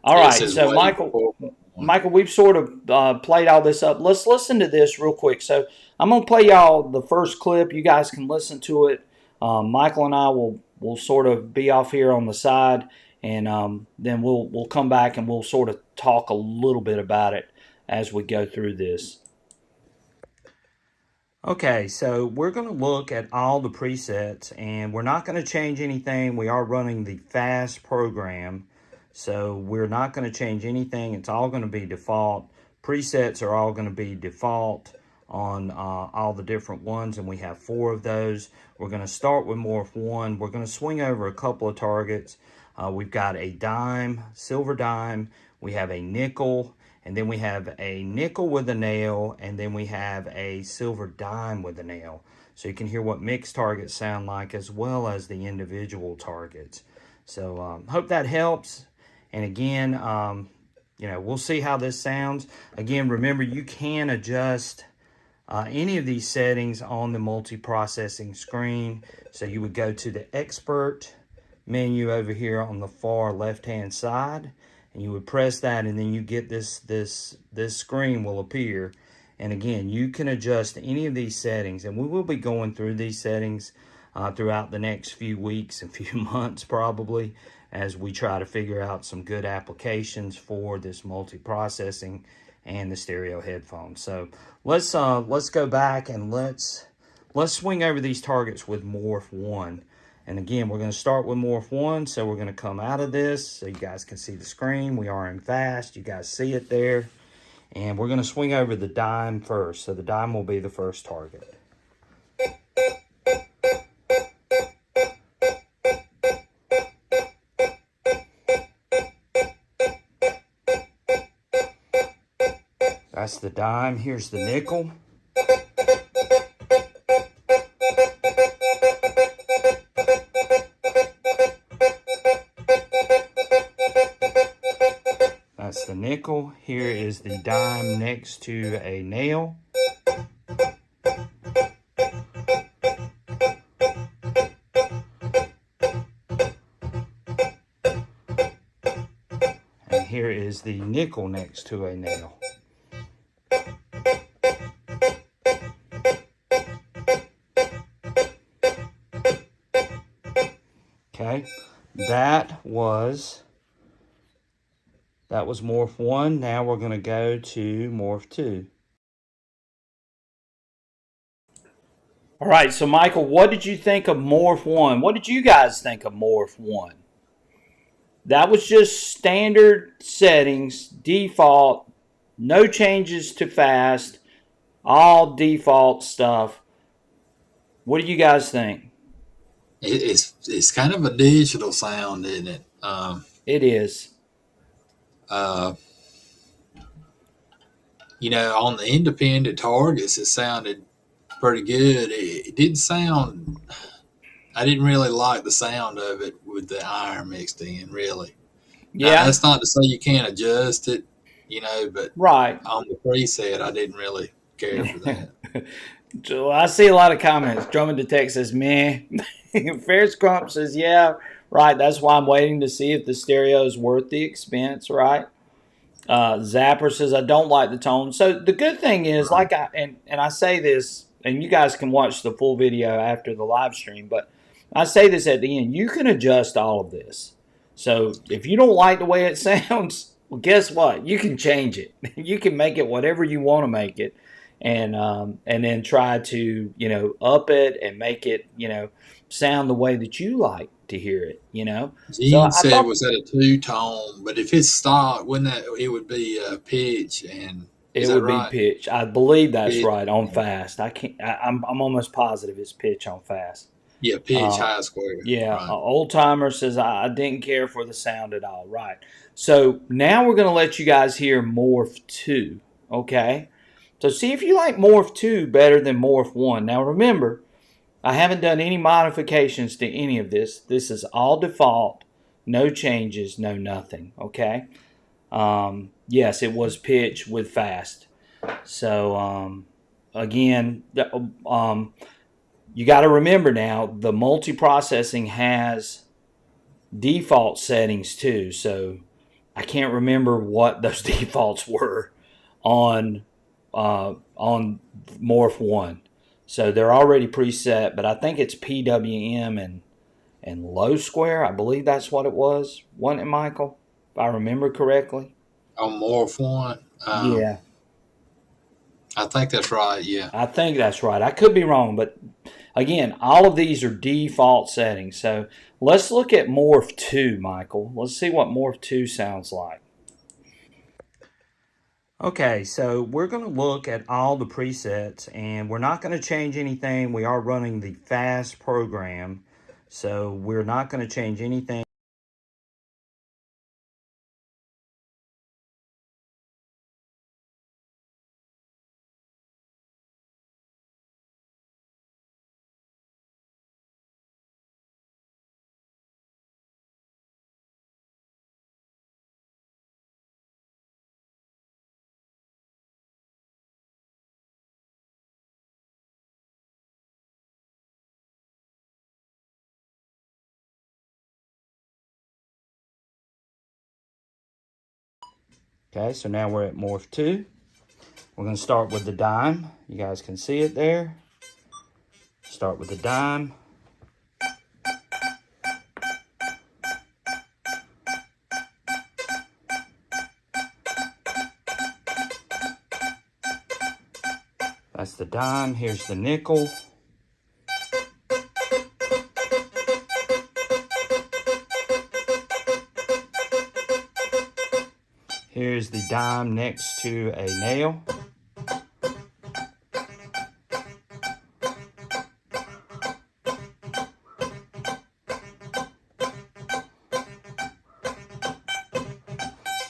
All Yeah, it right. says So wait Michael, for 4.1. Michael, we've sort of played all this up. Let's listen to this real quick. So I'm gonna play y'all the first clip. You guys can listen to it. Michael and I will sort of be off here on the side, and then we'll come back and we'll sort of talk a little bit about it as we go through this. Okay, so we're going to look at all the presets and we're not going to change anything. We are running the fast program, so we're not going to change anything. It's all going to be default. Presets are all going to be default on all the different ones, and we have 4 of those. We're going to start with Morph 1. We're going to swing over a couple of targets. We've got a dime, silver dime. We have a nickel, and then we have a nickel with a nail, and then we have a silver dime with a nail. So you can hear what mixed targets sound like as well as the individual targets. So hope that helps. And again, we'll see how this sounds. Again, remember you can adjust any of these settings on the multi-processing screen. So you would go to the expert menu over here on the far left hand side, and you would press that, and then you get this screen will appear. And again, you can adjust any of these settings, and we will be going through these settings throughout the next few weeks and few months probably, as we try to figure out some good applications for this multi-processing and the stereo headphones. So let's go back and let's swing over these targets with Morph 1. And again, we're going to start with Morph 1, so we're going to come out of this so you guys can see the screen. We are in fast. You guys see it there. And we're going to swing over the dime first. So the dime will be the first target. That's the dime. Here's the nickel. That's the nickel. Here is the dime next to a nail. And here is the nickel next to a nail. Okay, that was Morph 1. Now we're going to go to Morph 2. All right, so Michael, what did you think of Morph 1? What did you guys think of Morph 1? That was just standard settings, default, no changes to fast, all default stuff. What do you guys think? It's kind of a digital sound, isn't it? It is. Uh, on the independent targets, it sounded pretty good. It didn't sound. I didn't really like the sound of it with the iron mixed in. Really. Now Yeah, that's not to say you can't adjust it, but right. on the preset, I didn't really care for that. So I see a lot of comments. Drummond Detect says, meh. Ferris Crump says, yeah, right. That's why I'm waiting to see if the stereo is worth the expense, right? Zapper says, I don't like the tone. So the good thing is, Right. like and I say this, and you guys can watch the full video after the live stream, but I say this at the end, you can adjust all of this. So if you don't like the way it sounds, well, guess what? You can change it. You can make it whatever you want to make it, and then try to up it and make it sound the way that you like to hear it. So Gene I said it thought was at a two tone, but if it's stock, wouldn't that it would be pitch and is it that would be right? pitch. I believe that's Pitch, right on fast. I can't. I'm almost positive it's pitch on fast. yeah, pitch Uh, high square, yeah, right? old timer says I didn't care for the sound at all. Right. So now we're gonna let you guys hear Morph 2. Okay. So see if you like Morph 2 better than Morph 1. Now remember, I haven't done any modifications to any of this. This is all default, no changes, no nothing. Okay. Yes, it was pitch with fast. So again, you got to remember now the multi-processing has default settings too. So I can't remember what those defaults were on Morph One. So they're already preset, but I think it's PWM and low square. I believe that's what it was, wasn't it, Michael? If I remember correctly. On more one, Yeah, I think that's right. Yeah. I think that's right. I could be wrong, but again, all of these are default settings. So let's look at Morph 2, Michael. Let's see what Morph 2 sounds like. Okay, so we're going to look at all the presets and we're not going to change anything. We are running the fast program, so we're not going to change anything. Okay, so now we're at Morph 2. We're going to start with the dime. You guys can see it there. Start with the dime. That's the dime. Here's the nickel. Here's the dime next to a nail.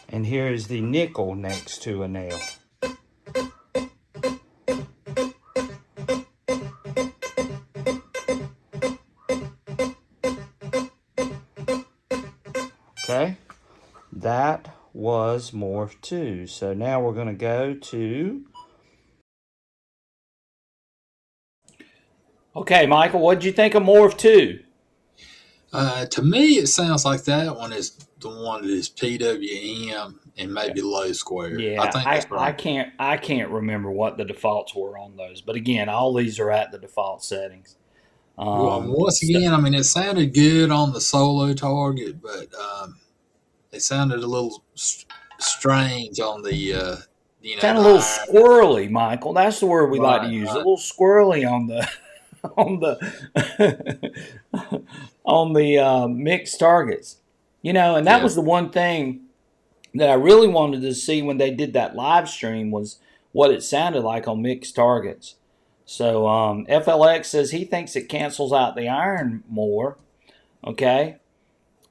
And here is the nickel next to a nail. Okay, that was Morph 2. So now we're going to go to... Okay, Michael, what did you think of Morph 2? To me, it sounds like that one is the one that is PWM and maybe low square. I Yeah, think that's right. I can't remember what the defaults were on those, but again, all these are at the default settings. Well, once So again, I mean, it sounded good on the solo target, but it sounded a little strange on the sound a the little iron. squirrely, Michael. That's the word we like to Right, use. A right, little squirrely on the on the on the mixed targets. And that yeah. was the one thing that I really wanted to see when they did that live stream was what it sounded like on mixed targets. So FLX says he thinks it cancels out the iron more. Okay.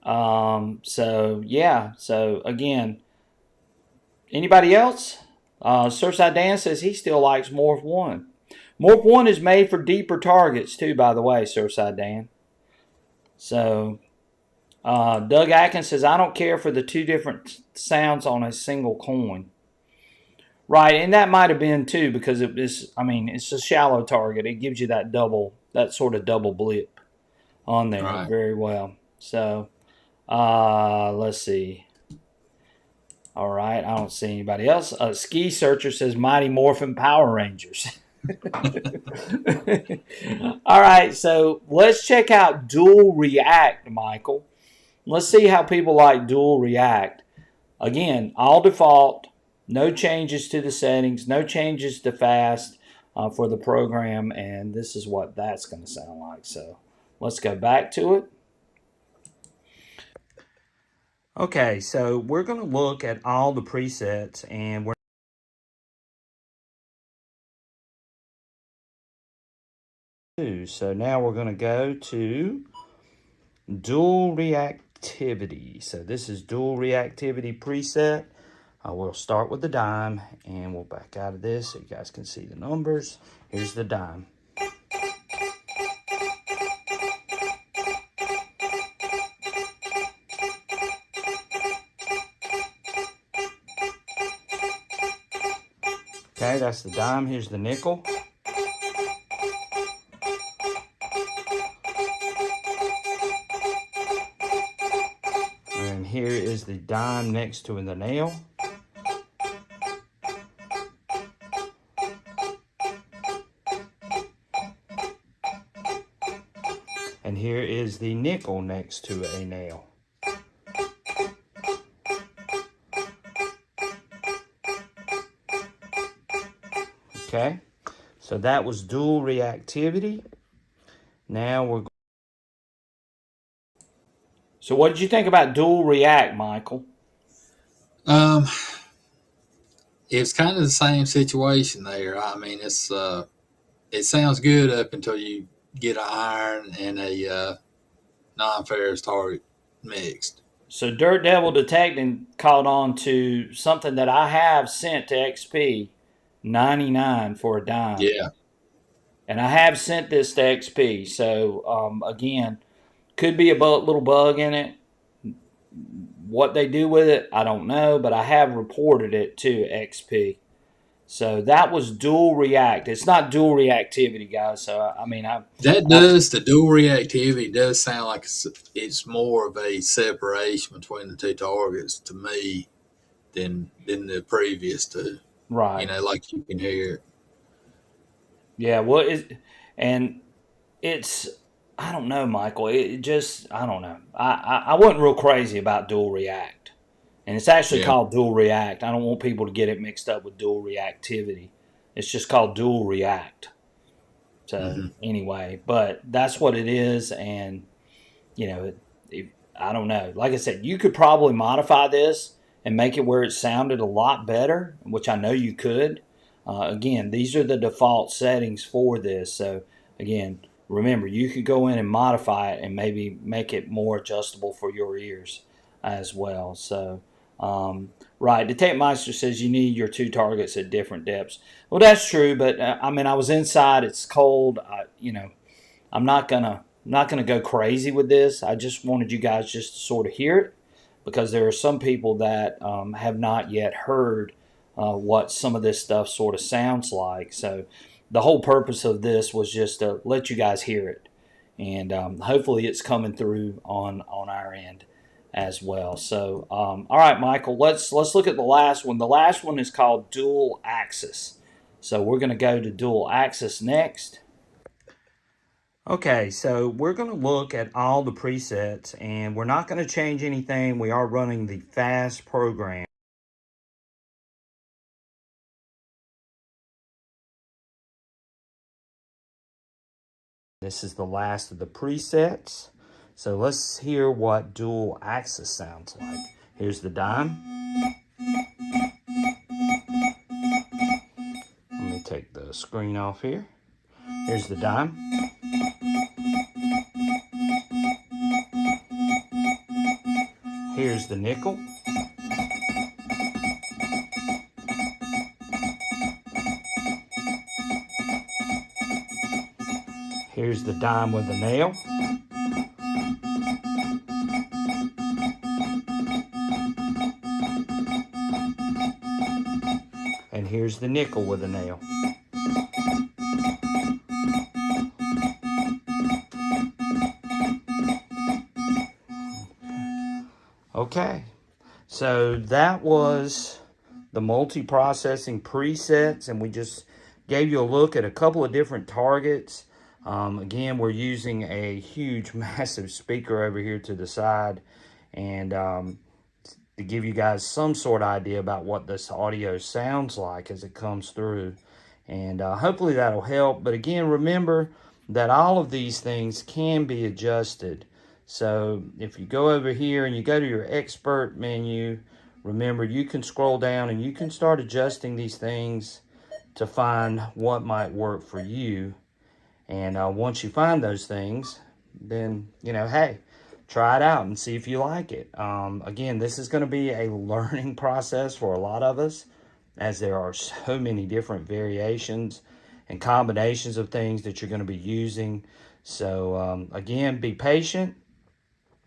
So yeah. So again, anybody else? Surfside Dan says he still likes Morph 1. Morph 1 is made for deeper targets too, by the way, Surfside Dan. So, Doug Atkins says, I don't care for the two different sounds on a single coin. Right, and that might have been too because it's a shallow target. It gives you that sort of double blip on there Right. very well. So, let's see. All right, I don't see anybody else. Ski Searcher says Mighty Morphin Power Rangers. All right, so let's check out Dual React, Michael. Let's see how people like Dual React. Again, all default, no changes to the settings, no changes to fast for the program, and this is what that's going to sound like. So let's go back to it. Okay, so we're going to look at all the presets, and we're so now we're going to go to dual reactivity. So this is dual reactivity preset. We'll start with the dime, and we'll back out of this so you guys can see the numbers. Here's the dime. Okay, that's the dime. Here's the nickel. And here is the dime next to the nail. And here is the nickel next to a nail. Okay, so that was dual reactivity. Now we're. So what did you think about dual react, Michael? It's kind of the same situation there. I mean, it sounds good up until you get an iron and a non-ferrous target mixed. So Dirt Devil Detecting caught on to something that I have sent to XP, 99 for a dime. Yeah. And I have sent this to XP. So again, could be a little bug in it. What they do with it, I don't know, but I have reported it to XP. So that was dual react. It's not dual reactivity, guys. So The dual reactivity does sound like it's more of a separation between the two targets to me than the previous two. right. You know, like you can hear it. Yeah. Well, and it's I don't know, Michael. It just I don't know. I wasn't real crazy about dual react, and it's actually Yeah. called dual react. I don't want people to get it mixed up with dual reactivity. It's just called dual react. So Mm-hmm. anyway, but that's what it is, and I don't know. Like I said, you could probably modify this and make it where it sounded a lot better, which I know you could. Again, these are the default settings for this. So again, remember, you could go in and modify it and maybe make it more adjustable for your ears as well. So, right, Detect Meister says you need your two targets at different depths. Well, that's true, but I was inside. It's cold. I'm not gonna go crazy with this. I just wanted you guys just to sort of hear it because there are some people that have not yet heard what some of this stuff sort of sounds like. So the whole purpose of this was just to let you guys hear it, and hopefully it's coming through on our end as well. So all right, Michael, let's look at the last one. The last one is called dual axis. So we're going to go to dual axis next. Okay, so we're going to look at all the presets and we're not going to change anything. We are running the fast program. This is the last of the presets. So let's hear what dual axis sounds like. Here's the dime. Let me take the screen off here. Here's the dime. Here's the nickel. Here's the dime with the nail. And here's the nickel with a nail. Okay, so that was the multi-processing presets, and we just gave you a look at a couple of different targets. Again, we're using a huge, massive speaker over here to the side, and to give you guys some sort of idea about what this audio sounds like as it comes through. And hopefully that'll help. But again, remember that all of these things can be adjusted. So if you go over here and you go to your expert menu, remember you can scroll down and you can start adjusting these things to find what might work for you. And once you find those things, then, hey, try it out and see if you like it. Again, this is going to be a learning process for a lot of us, as there are so many different variations and combinations of things that you're going to be using. So again, be patient.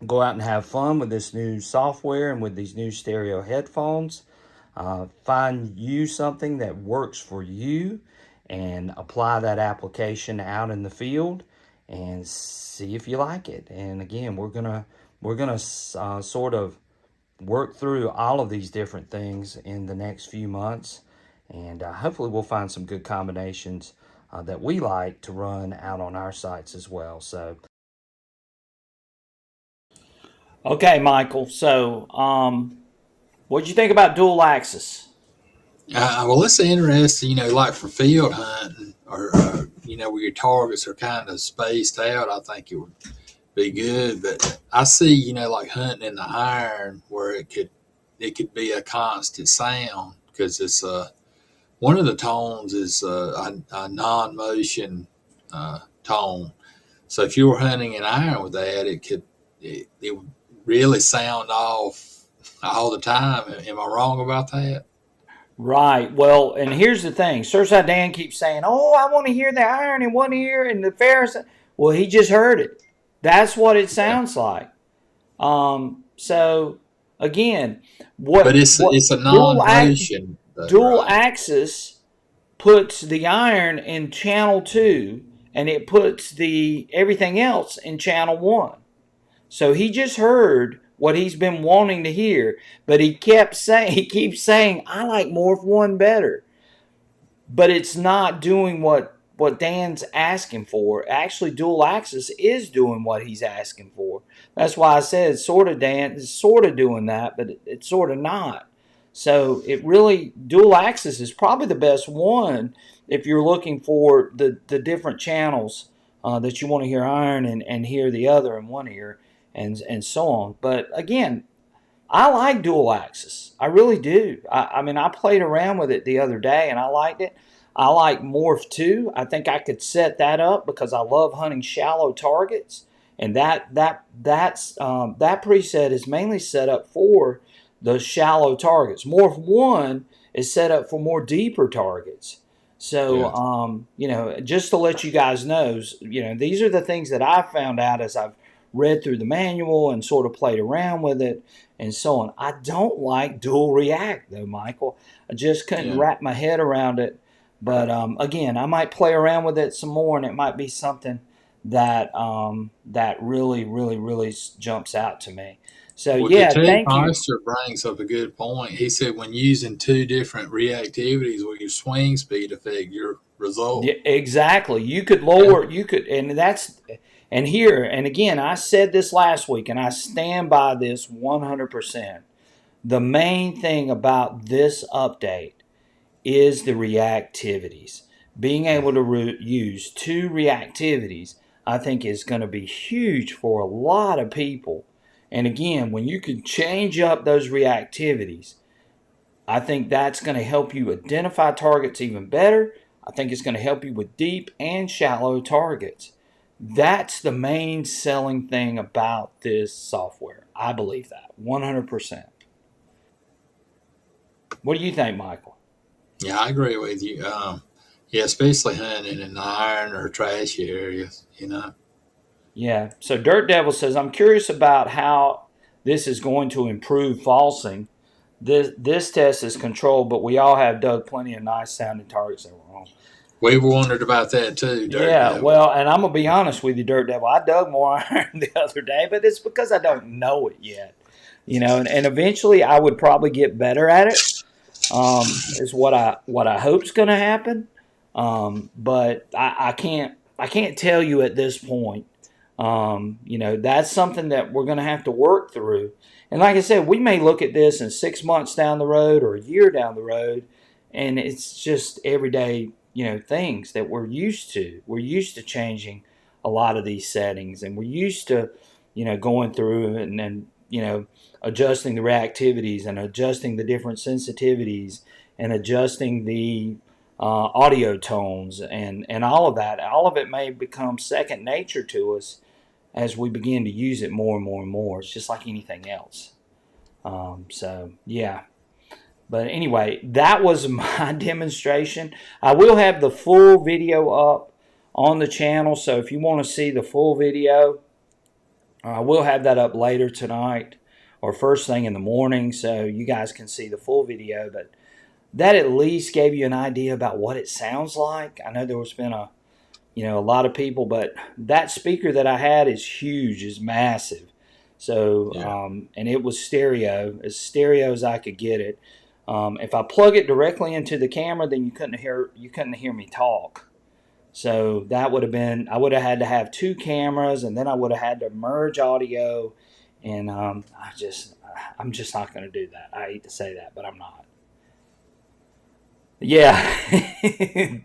Go out and have fun with this new software and with these new stereo headphones. Find you something that works for you and apply that application out in the field and see if you like it. And again, we're gonna sort of work through all of these different things in the next few months, and hopefully we'll find some good combinations that we like to run out on our sites as well. So okay, Michael, so what'd you think about dual axis? Well, it's interesting, like for field hunting or where your targets are kind of spaced out. I think it would be good, but I see, like hunting in the iron where it could be a constant sound because it's one of the tones is a non-motion tone. So if you were hunting in iron with that, it would really sound off all the time. Am I wrong about that? Right. Well, and here's the thing. Surfside Dan keeps saying, "Oh, I want to hear the iron in one ear and the ferrous." Well, he just heard it. That's what it Yeah. sounds like. So again, But what it's a dual act non-motion though, dual right? axis puts the iron in channel 2, and it puts the everything else in channel 1. So he just heard what he's been wanting to hear, but he keeps saying, "I like Morph 1 better." But it's not doing what Dan's asking for. Actually, dual axis is doing what he's asking for. That's why I said sort of Dan is sort of doing that, but it's sort of not. So it really dual axis is probably the best one if you're looking for the different channels that you want to hear iron and hear the other in one ear and so on. But again, I like dual axis. I really do. I mean, I played around with it the other day and I liked it. I like Morph 2. I think I could set that up because I love hunting shallow targets, and that preset is mainly set up for those shallow targets. Morph 1 is set up for more deeper targets. So, Yeah. just to let you guys know, these are the things that I found out as I've read through the manual and sort of played around with it and so on. I don't like dual react though, Michael. I just couldn't Yeah. wrap my head around it. But again, I might play around with it some more, and it might be something that really, really, really jumps out to me. So Well, yeah, Ted thank you. Meister brings up a good point. He said when using two different reactivities, will your swing speed affect your result? Yeah, exactly. You could Yeah. lower. You could, and here, and again, I said this last week, and I stand by this 100%. The main thing about this update is the reactivities. Being able to use two reactivities, I think, is going to be huge for a lot of people. And again, when you can change up those reactivities, I think that's going to help you identify targets even better. I think it's going to help you with deep and shallow targets. That's the main selling thing about this software. I believe that 100%. What do you think, Michael? Yeah, I agree with you. Yeah, especially hunting in the iron or trashy areas, you know. Yeah. So Dirt Devil says, I'm curious about how this is going to improve falsing. This test is controlled, but we all have dug plenty of nice sounding targets that were wrong. We wondered about that too, Dirt Yeah, Devil. well, and I'm gonna be honest with you, Dirt Devil. I dug more iron the other day, but it's because I don't know it yet. And eventually I would probably get better at it. Is what I hope's going to happen. But I can't tell you at this point. That's something that we're going to have to work through. And like I said, we may look at this in 6 months down the road or a year down the road, and it's just everyday things that we're used to. We're used to changing a lot of these settings, and we're used to going through and adjusting the reactivities and adjusting the different sensitivities and adjusting the audio tones and all of that. All of it may become second nature to us as we begin to use it more and more and more. It's just like anything else. So, yeah. But anyway, that was my demonstration. I will have the full video up on the channel. So if you want to see the full video, we'll have that up later tonight or first thing in the morning so you guys can see the full video. But that at least gave you an idea about what it sounds like. I know there was been a lot of people, but that speaker that I had is huge, is massive. So, Yeah. And it was stereo, as stereo as I could get it. If I plug it directly into the camera, then you couldn't hear me talk. So that would have been, I would have had to have two cameras, and then I would have had to merge audio, and I'm just not going to do that. I hate to say that, but I'm not. Yeah,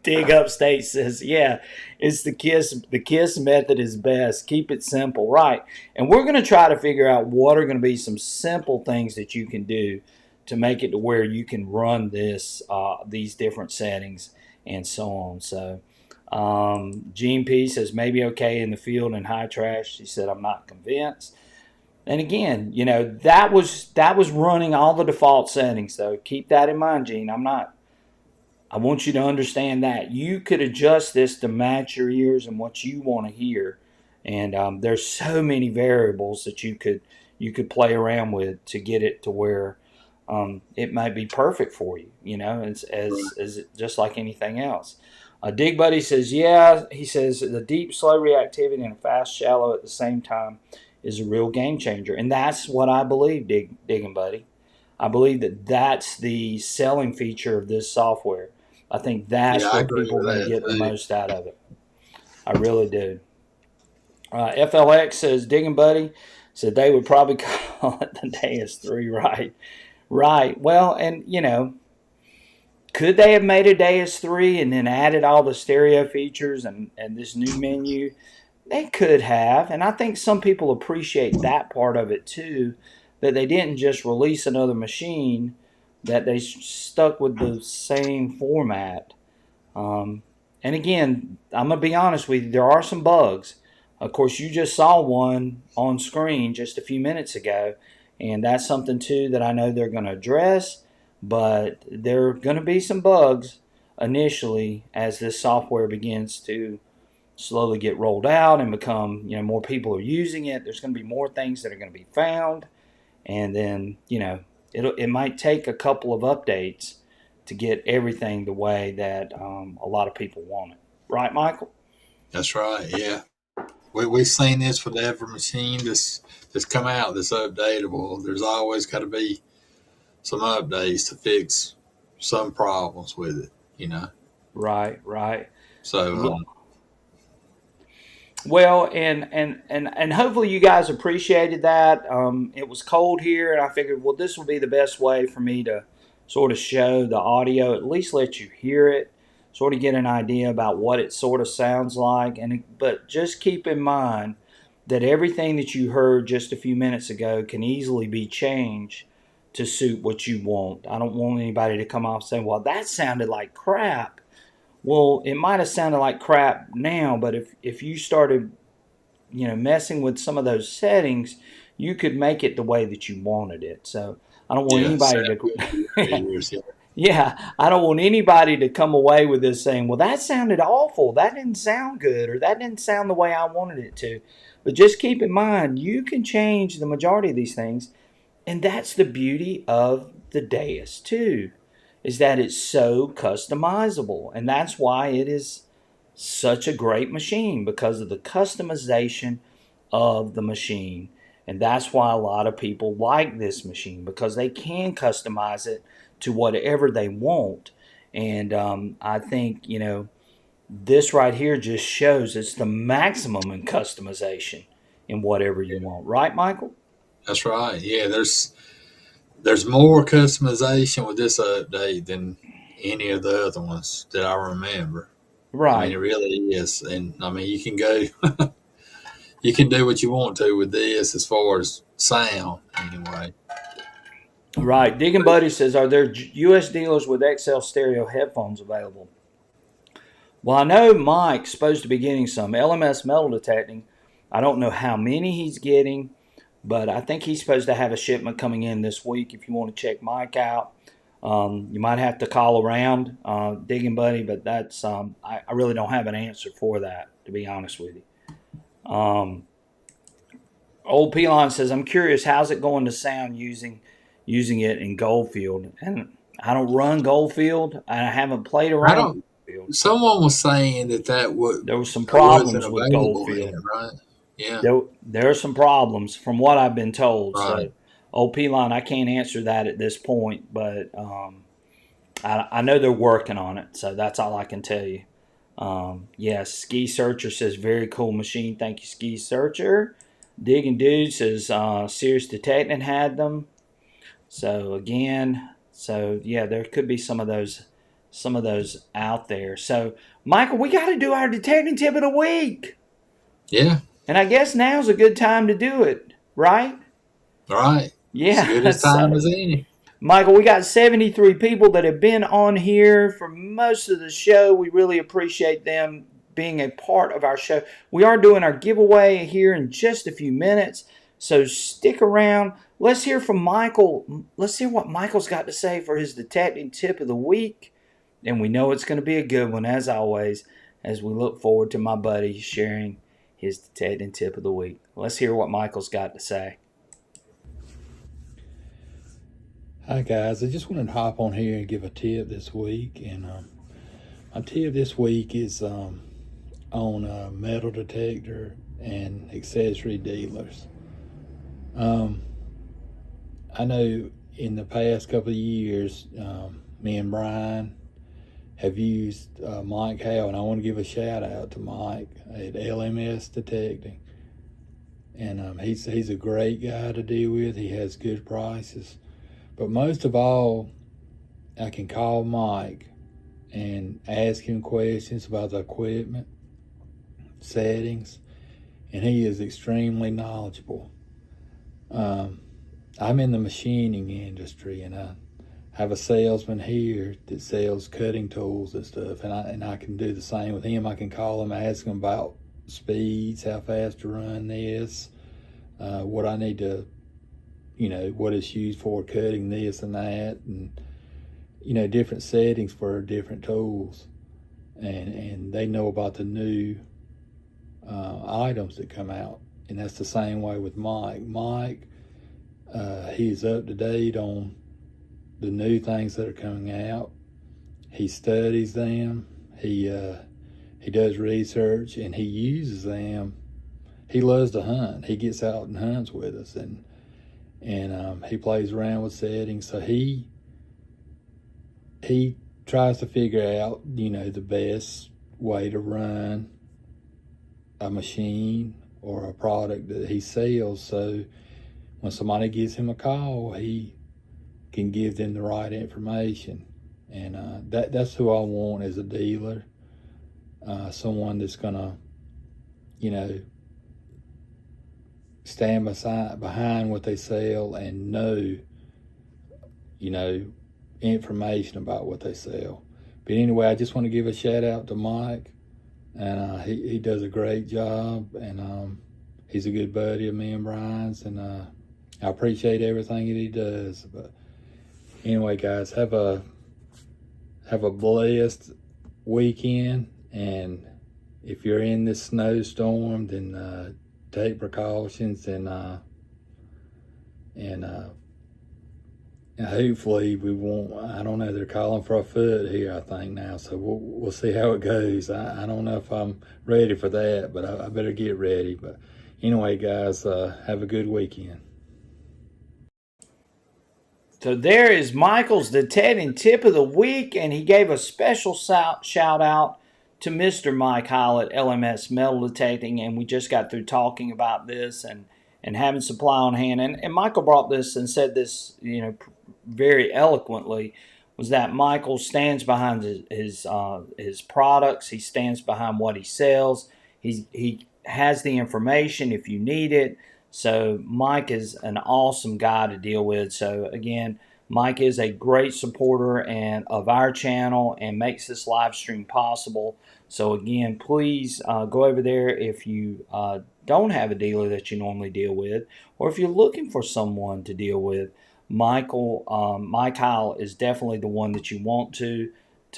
Dig Upstate says, yeah, it's the kiss. The kiss method is best. Keep it simple, right? And we're going to try to figure out what are going to be some simple things that you can do to make it to where you can run these different settings and so on. So. Gene P says maybe okay in the field and high trash. She said I'm not convinced. And again, that was running all the default settings though. Keep that in mind, Gene. I want you to understand that you could adjust this to match your ears and what you want to hear. And there's so many variables that you could play around with to get it to where it might be perfect for you. As just like anything else. Dig Buddy says, yeah, he says the deep, slow reactivity and fast, shallow at the same time is a real game changer. And that's what I believe, Digging Buddy. I believe that that's the selling feature of this software. I think Yeah, that's I where agree people are with going to that get the too. most out of it. I really do. FLX says, Digging Buddy said they would probably call it the DS3, right? Right. Well, and could they have made a DS3 and then added all the stereo features and this new menu? They could have, and I think some people appreciate that part of it too, that they didn't just release another machine, that they stuck with the same format. Um, and again, I'm going to be honest with you, there are some bugs. Of course, you just saw one on screen just a few minutes ago, and that's something too that I know they're going to address, but there are going to be some bugs initially as this software begins to slowly get rolled out and become, more people are using it. There's going to be more things that are going to be found, and then, it might take a couple of updates to get everything the way that a lot of people want it. Right, Michael? That's right. Yeah, we've seen this with every machine that's come out that's updatable. There's always got to be some updates to fix some problems with it. You know. Right, right. So Yeah. Well, and hopefully you guys appreciated that. It was cold here, and I figured, well, this will be the best way for me to sort of show the audio, at least let you hear it, sort of get an idea about what it sort of sounds like. But just keep in mind that everything that you heard just a few minutes ago can easily be changed to suit what you want. I don't want anybody to come off saying, "Well, that sounded like crap." Well, it might have sounded like crap now, but if you started, messing with some of those settings, you could make it the way that you wanted it. So I don't want yeah, anybody sound to, good to your ears. Yeah. Yeah, I don't want anybody to come away with this saying, well, that sounded awful. That didn't sound good, or that didn't sound the way I wanted it to. But just keep in mind, you can change the majority of these things. And that's the beauty of the Deus, too, is that it's so customizable. And that's why it is such a great machine because of the customization of the machine. And that's why a lot of people like this machine because they can customize it to whatever they want. And I think, this right here just shows it's the maximum in customization in whatever you want. Right, Michael? That's right. Yeah, there's more customization with this update than any of the other ones that I remember. I mean, it Right. really is, and I mean, you can go, you can do what you want to with this as far as sound, anyway. Right. Digging Buddy says, are there U.S. dealers with XL stereo headphones available? Well, I know Mike's supposed to be getting some LMS metal detecting. I don't know how many he's getting, but I think he's supposed to have a shipment coming in this week. If you want to check Mike out, you might have to call around, Digging Buddy, but that's I really don't have an answer for that, to be honest with you. Old Pelon says, I'm curious, how's it going to sound using it in Goldfield? And I don't run Goldfield, and I haven't played I around don't. with Goldfield. Someone was saying There was some that wasn't problems with available in Goldfield. it, right? Yeah, There are some problems from what I've been told. right. So, old Pelon, I can't answer that at this point, but I know they're working on it. So that's all I can tell you. Yes, Ski Searcher says very cool machine. Thank you, Ski Searcher. Digging Dude says Serious Detecting had them. So again, so yeah, there could be some of those out there. So Michael, we got to do our detecting tip of the week, Yeah, and I guess now's a good time to do it, right? right. As good Yeah. as time So as any. Michael, we got 73 people that have been on here for most of the show. We really appreciate them being a part of our show. We are doing our giveaway here in just a few minutes, so stick around. Let's hear from Michael. Let's hear what Michael's got to say for his detecting tip of the week. And we know it's going to be a good one, as always, as we look forward to my buddy sharing his detecting tip of the week. Let's hear what Michael's got to say. Hi guys, I just wanted to hop on here and give a tip this week, and my tip this week is on metal detector and accessory dealers. Um, I know in the past couple of years, me and Brian have used Mike Howe, and I want to give a shout out to Mike at LMS Detecting, and he's a great guy to deal with. He has good prices. But most of all, I can call Mike and ask him questions about the equipment, settings, and he is extremely knowledgeable. I'm in the machining industry, and I have a salesman here that sells cutting tools and stuff, and I can do the same with him. I can call him, ask him about speeds, how fast to run this, what I need to, what it's used for, cutting this and that, and different settings for different tools, and they know about the new items that come out. And that's the same way with Mike. He's up to date on the new things that are coming out. He studies them. He does research, and he uses them. He loves to hunt. He gets out and hunts with us, and he plays around with settings. So he tries to figure out, the best way to run a machine or a product that he sells. So when somebody gives him a call, he can give them the right information. And that's who I want as a dealer. Someone that's gonna, stand behind what they sell and know, information about what they sell. But anyway, I just want to give a shout out to Mike, and he does a great job, and he's a good buddy of me and Brian's, and I appreciate everything that he does. But anyway, guys, have a have a blessed weekend. And if you're in this snowstorm, then take precautions and hopefully we won't. I don't know. They're calling for a foot here, I think now. So we'll see how it goes. I don't know if I'm ready for that, but I better get ready. But anyway, guys, have a good weekend. So there is Michael's detecting tip of the week, and he gave a special shout out to Mr. Mike Howell at LMS Metal Detecting, and we just got through talking about this and having supply on hand. And Michael brought this and said this, very eloquently, was that Michael stands behind his products. He stands behind what he sells. He has the information if you need it. So Mike is an awesome guy to deal with. So again, Mike is a great supporter of our channel and makes this live stream possible. So again, please go over there if you don't have a dealer that you normally deal with, or if you're looking for someone to deal with. Mike Howell is definitely the one that you want to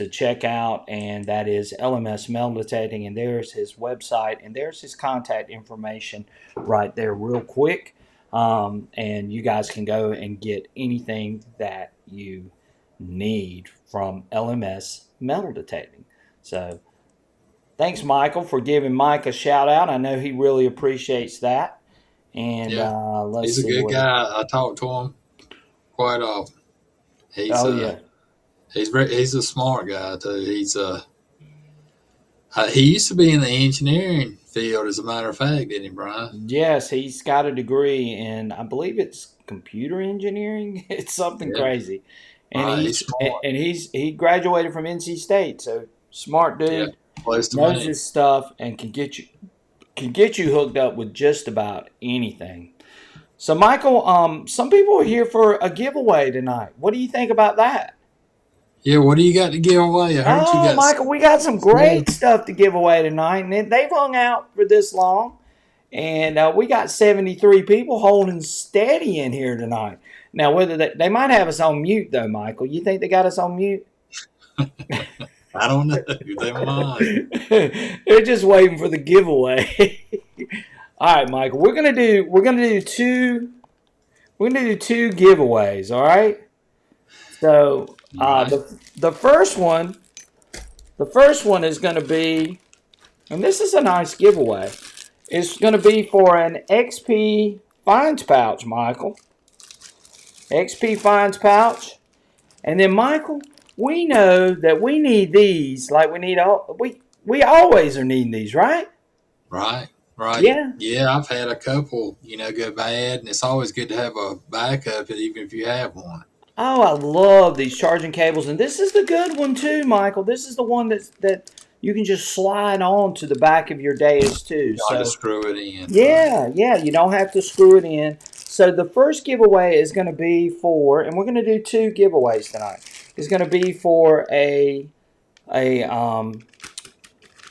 check out, and that is LMS Metal Detecting, and there's his website, and there's his contact information right there real quick, and you guys can go and get anything that you need from LMS Metal Detecting. So thanks, Michael, for giving Mike a shout out. I know he really appreciates that. And he's a good guy. I talk to him quite often. He's a smart guy too. He used to be in the engineering field, as a matter of fact, didn't he, Brian? Yes, he's got a degree in, I believe it's computer engineering. It's something crazy. And he graduated from NC State, so smart dude. Knows his stuff and can get you hooked up with just about anything. So Michael, some people are here for a giveaway tonight. What do you think about that? Yeah, what do you got to give away? I heard you got Michael, we got some great stuff to give away tonight, and they've hung out for this long, and we got 73 people holding steady in here tonight. Now, whether they might have us on mute though, Michael. You think they got us on mute? I don't know. They might. They're just waiting for the giveaway. All right, Michael. We're gonna do two giveaways. All right. So the first one is going to be, and this is a nice giveaway. It's going to be for an XP Finds pouch, Michael. XP Finds pouch, and then Michael, we know that we need these. Like we always are needing these, right? Right. Yeah, I've had a couple, go bad, and it's always good to have a backup, even if you have one. Oh, I love these charging cables, and this is the good one too, Michael. This is the one that you can just slide on to the back of your dais too. You don't have to screw it in. Yeah, you don't have to screw it in. So the first giveaway is going to be for, and we're going to do two giveaways tonight. It's going to be for a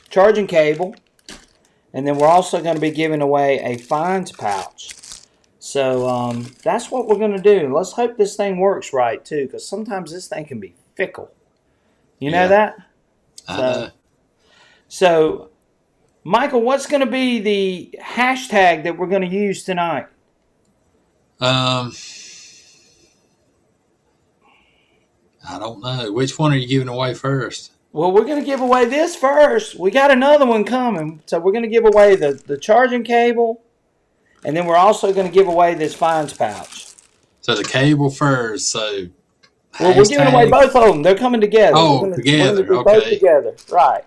charging cable. And then we're also going to be giving away a Finds pouch. So that's what we're going to do. Let's hope this thing works right, too, because sometimes this thing can be fickle. You know that? I know. So, Michael, what's going to be the hashtag that we're going to use tonight? I don't know. Which one are you giving away first? Well, we're going to give away this first. We got another one coming. So we're going to give away the charging cable. And then we're also going to give away this Finds pouch. So the cable first. So well, we're giving away both of them. They're coming together. Oh, together. We're both together. Right.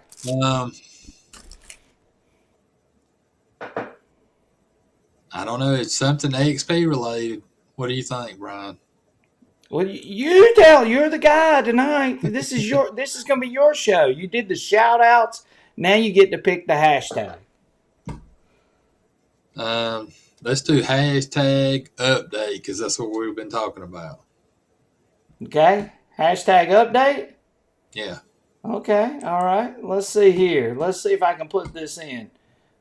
I don't know. It's something XP related. What do you think, Brian? Well, you're the guy tonight. This is going to be your show. You did the shout outs. Now you get to pick the hashtag. Let's do hashtag update because that's what we've been talking about. Okay. Hashtag update? Yeah. Okay. All right. Let's see here. Let's see if I can put this in.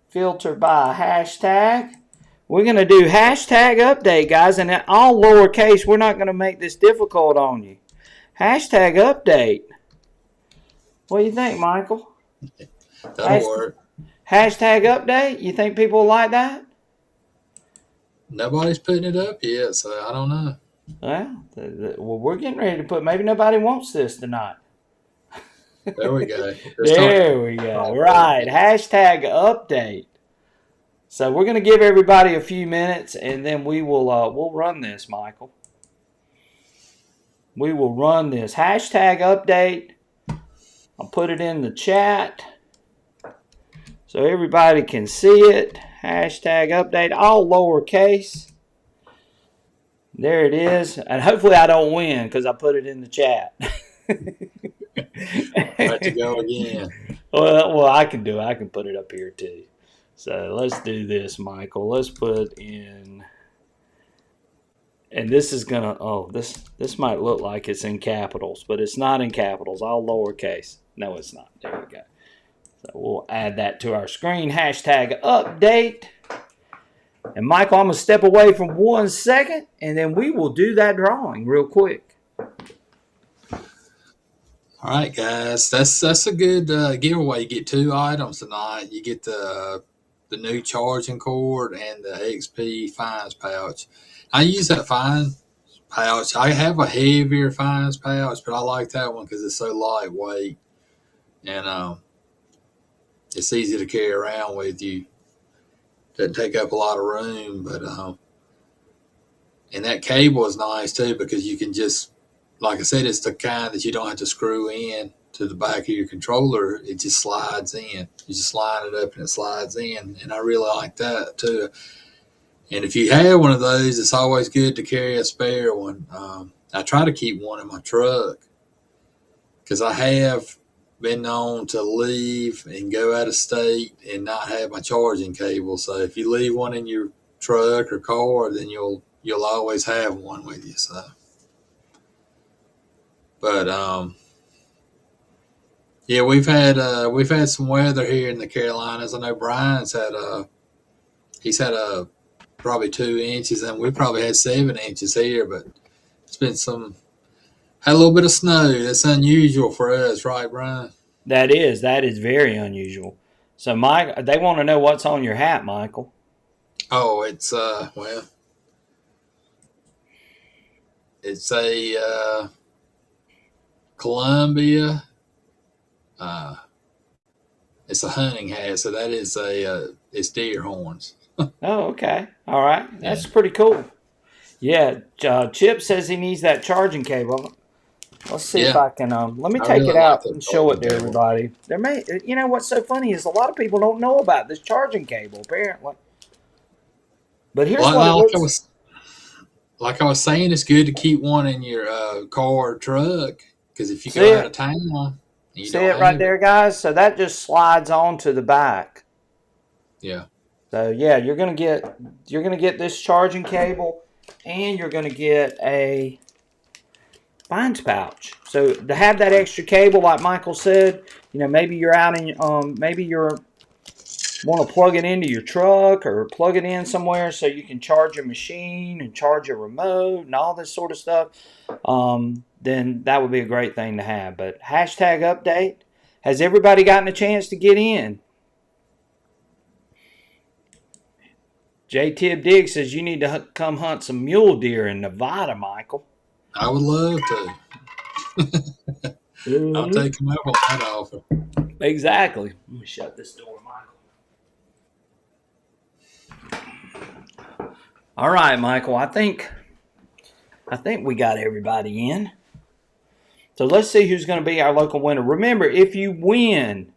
Filter by hashtag. We're going to do hashtag update, guys, and in all lowercase. We're not going to make this difficult on you. Hashtag update. What do you think, Michael? That'll work. Hashtag update? You think people will like that? Nobody's putting it up yet, so I don't know. Well, we're getting ready to put. Maybe nobody wants this tonight. There we go. There we go. Right. Hashtag update. So we're going to give everybody a few minutes, and then we'll run this, Michael. We will run this hashtag update. I'll put it in the chat so everybody can see it. Hashtag update, all lowercase. There it is. And hopefully I don't win because I put it in the chat. Right to go again. Well, I can do it. I can put it up here too. So let's do this, Michael. Let's put in, and this is gonna. Oh, this might look like it's in capitals, but it's not in capitals. All lowercase. No, it's not. There we go. So we'll add that to our screen. Hashtag update. And Michael, I'm gonna step away from 1 second, and then we will do that drawing real quick. All right, guys, that's a good giveaway. You get 2 items tonight. You get the new charging cord and the XP fines pouch. I use that fines pouch. I have a heavier fines pouch, but I like that one because it's so lightweight and it's easy to carry around with you. Doesn't take up a lot of room, but and that cable is nice too because you can just, like I said, it's the kind that you don't have to screw in to the back of your controller. It just slides in. You just line it up and it slides in. And I really like that too. And if you have one of those, it's always good to carry a spare one. I try to keep one in my truck because I have been known to leave and go out of state and not have my charging cable. So if you leave one in your truck or car, then you'll always have one with you. So. But yeah, we've had some weather here in the Carolinas. I know Brian's had he's had probably 2 inches, and we probably had 7 inches here. But it's been had a little bit of snow. That's unusual for us, right, Brian? That is very unusual. So, Mike, they want to know what's on your hat, Michael. Oh, it's well, it's a Columbia. It's a hunting hat, so that is it's deer horns. Oh, okay. All right. That's pretty cool. Yeah, Chip says he needs that charging cable. Let's see if I can. Let me take it out and show it to everybody. You know what's so funny is a lot of people don't know about this charging cable apparently. But here's what it looks. Like I was saying, it's good to keep one in your car or truck because if you go out of town, you see it right there, guys. So that just slides onto the back. Yeah. So yeah, you're gonna get this charging cable, and you're gonna get a fines pouch. So to have that extra cable, like Michael said, you know, maybe you're out in maybe you're want to plug it into your truck or plug it in somewhere so you can charge your machine and charge your remote and all this sort of stuff, then that would be a great thing to have. But hashtag update. Has everybody gotten a chance to get in? J. Tib Diggs says you need to come hunt some mule deer in Nevada, Michael. I would love to. I'll take him up on that offer. Exactly. Let me shut this door, Michael. All right, Michael. I think we got everybody in. So let's see who's going to be our local winner. Remember, if you win,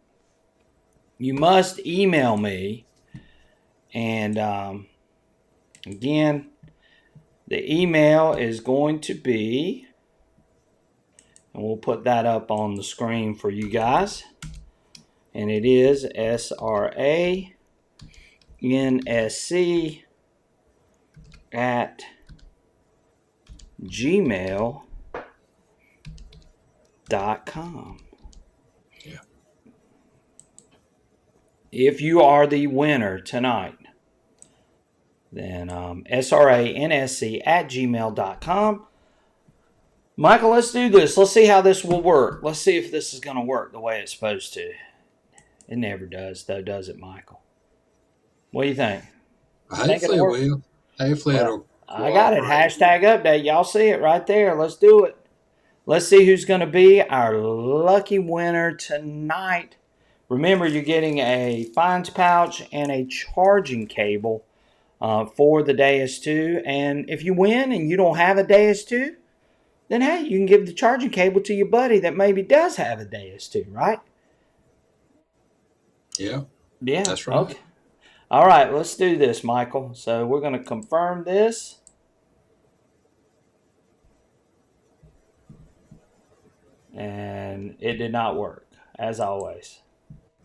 you must email me. And again, the email is going to be, and we'll put that up on the screen for you guys. And it is sransc@gmail.com. Yeah. If you are the winner tonight, then sransc@gmail.com. Michael, let's do this. Let's see how this will work. Let's see if this is going to work the way it's supposed to. It never does, though, does it, Michael? What do you think? Hopefully it will. Hopefully it'll. I got it. Hashtag update. Y'all see it right there. Let's do it. Let's see who's going to be our lucky winner tonight. Remember, you're getting a fines pouch and a charging cable for the Deus 2. And if you win and you don't have a Deus 2, then hey, you can give the charging cable to your buddy that maybe does have a Deus 2, right? Yeah. Yeah. That's right. Okay. All right, let's do this, Michael. So we're going to confirm this. And it did not work, as always.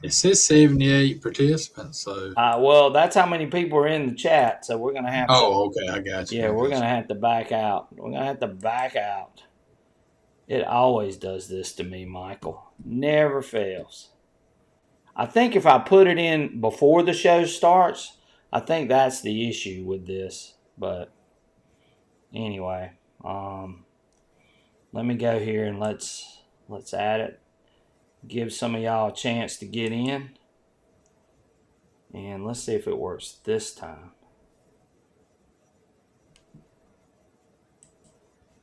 It says 78 participants, so. Well, that's how many people are in the chat, so we're going to have to. Oh, okay, I got you. Yeah, we're going to have to back out. We're going to have to back out. It always does this to me, Michael. Never fails. I think if I put it in before the show starts, I think that's the issue with this. But anyway, let me go here and let's add it. Give some of y'all a chance to get in. And let's see if it works this time.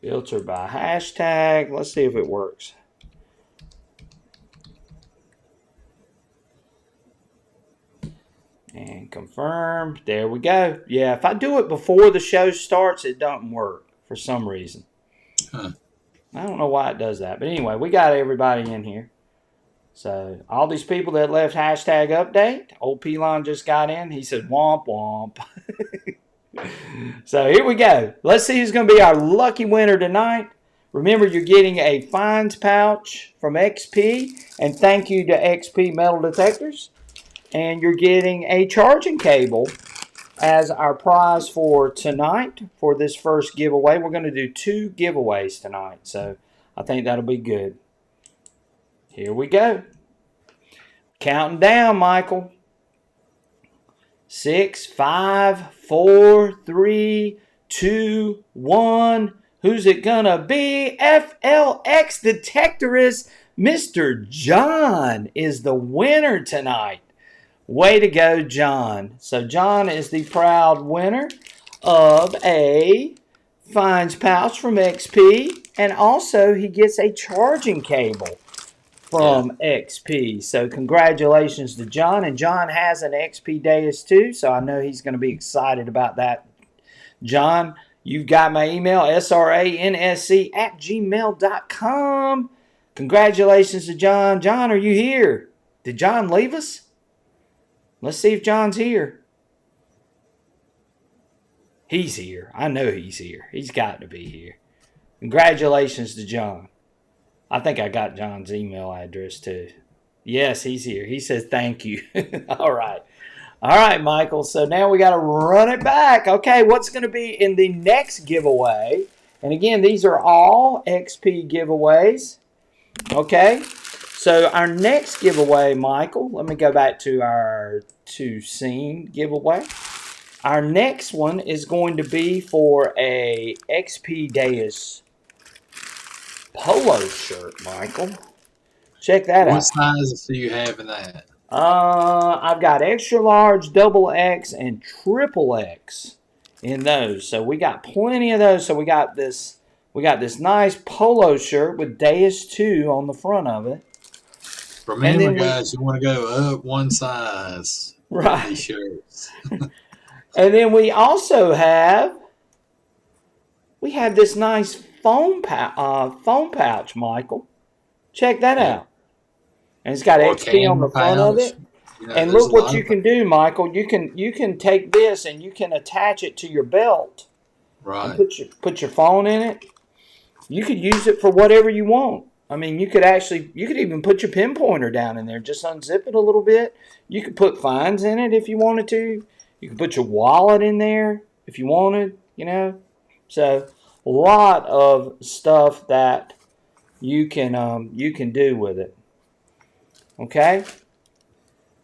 Filter by hashtag. Let's see if it works. And confirm. There we go. Yeah, if I do it before the show starts, it doesn't work for some reason. Huh. I don't know why it does that. But anyway, we got everybody in here. So all these people that left hashtag update, old Pelon just got in. He said womp womp. So here we go. Let's see who's going to be our lucky winner tonight. Remember, you're getting a fines pouch from XP. And thank you to XP Metal Detectors. And you're getting a charging cable as our prize for tonight for this first giveaway. We're going to do 2 giveaways tonight. So I think that'll be good. Here we go. Counting down, Michael. 6, 5, 4, 3, 2, 1. Who's it gonna be? FLX Detectorist Mr. John is the winner tonight. Way to go, John. So John is the proud winner of a fines pouch from XP. And also he gets a charging cable from XP. So congratulations to John. And John has an XP Deus too, so I know he's going to be excited about that. John, you've got my email, sransc@gmail.com. Congratulations to John. John, are you here? Did John leave us? Let's see if John's here. He's here. I know he's here. He's got to be here. Congratulations to John. I think I got John's email address too. Yes, he's here. He says thank you. All right. All right, Michael. So now we got to run it back. Okay, what's going to be in the next giveaway? And again, these are all XP giveaways. Okay. So our next giveaway, Michael, let me go back to our scene giveaway. Our next one is going to be for a XP Deus polo shirt, Michael. Check that out. What sizes do you have in that? I've got extra large, double X, and triple X in those. So we got plenty of those. So we got this nice polo shirt with Deus 2 on the front of it. Remember, guys, you want to go up one size. Right. These shirts. And then we also have this nice phone pouch, Michael. Check that out. And it's got XP on the front of it. You know, and look what you can do, Michael. You can take this and you can attach it to your belt. Right. And put your phone in it. You could use it for whatever you want. I mean, you could even put your pinpointer down in there. Just unzip it a little bit. You could put fines in it if you wanted to. You could put your wallet in there if you wanted, you know. So a lot of stuff that you can do with it. Okay.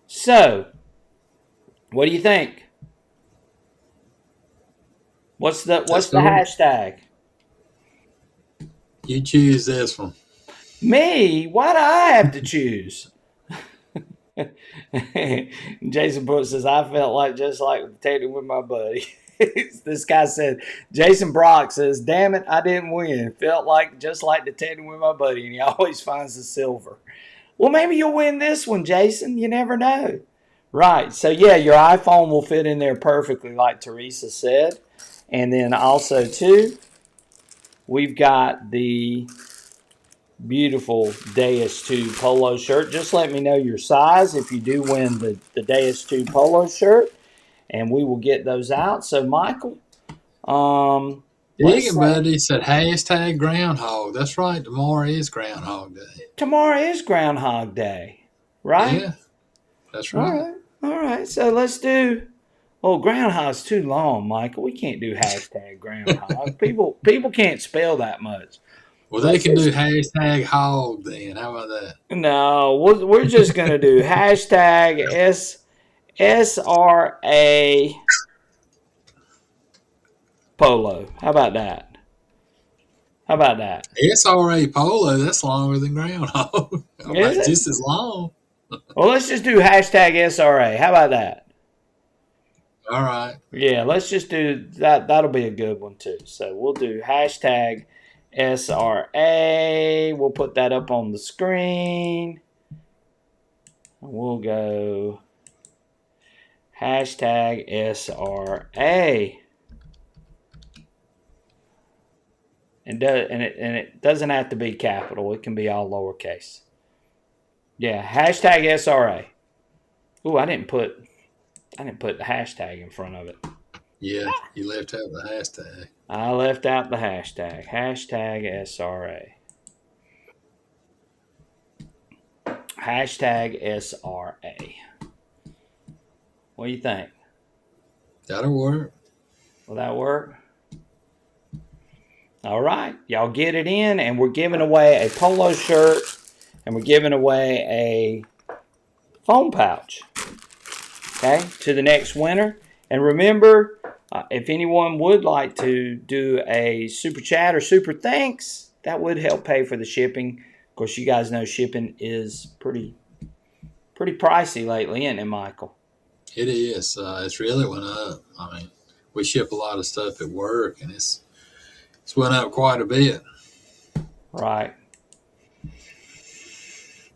So, what do you think? What's the hashtag? You choose this one. Me? Why do I have to choose? Jason Brooks says, I felt like just like Detective with my buddy. This guy said, Jason Brock says, damn it, I didn't win. Felt like just like Detective with my buddy, and he always finds the silver. Well, maybe you'll win this one, Jason. You never know. Right. So, yeah, your iPhone will fit in there perfectly, like Teresa said. And then also, too, we've got the beautiful DS2 polo shirt. Just let me know your size if you do win the DS2 polo shirt, and we will get those out. So, Michael, let's Digging say Buddy said hashtag Groundhog. That's right. Tomorrow is Groundhog Day. tomorrow is Groundhog Day, right? Yeah, that's All right. right. All right. So let's do. Oh, groundhog's too long, Michael. We can't do hashtag groundhog. People can't spell that much. Well, they Let's can do just hashtag hog then. How about that? no. We're just gonna do hashtag SRA polo. How about that? How about that? SRA Polo, that's longer than Groundhog. Is it? Just as long. Well, let's just do hashtag SRA. How about that? All right. Yeah, let's just do that. That'll be a good one too. So we'll do hashtag SRA. We'll put that up on the screen. We'll go hashtag SRA. And it doesn't have to be capital. It can be all lowercase. Yeah, hashtag SRA. Ooh, I didn't put the hashtag in front of it. Yeah, you left out the hashtag. I left out the hashtag. Hashtag SRA. Hashtag SRA. What do you think? That'll work. Will that work? All right. Y'all get it in, and we're giving away a polo shirt, and we're giving away a phone pouch. Okay, to the next winner. And remember, if anyone would like to do a super chat or super thanks, that would help pay for the shipping. Of course, you guys know shipping is pretty pricey lately, isn't it, Michael? It is. It's really went up. I mean, we ship a lot of stuff at work, and it's went up quite a bit. Right.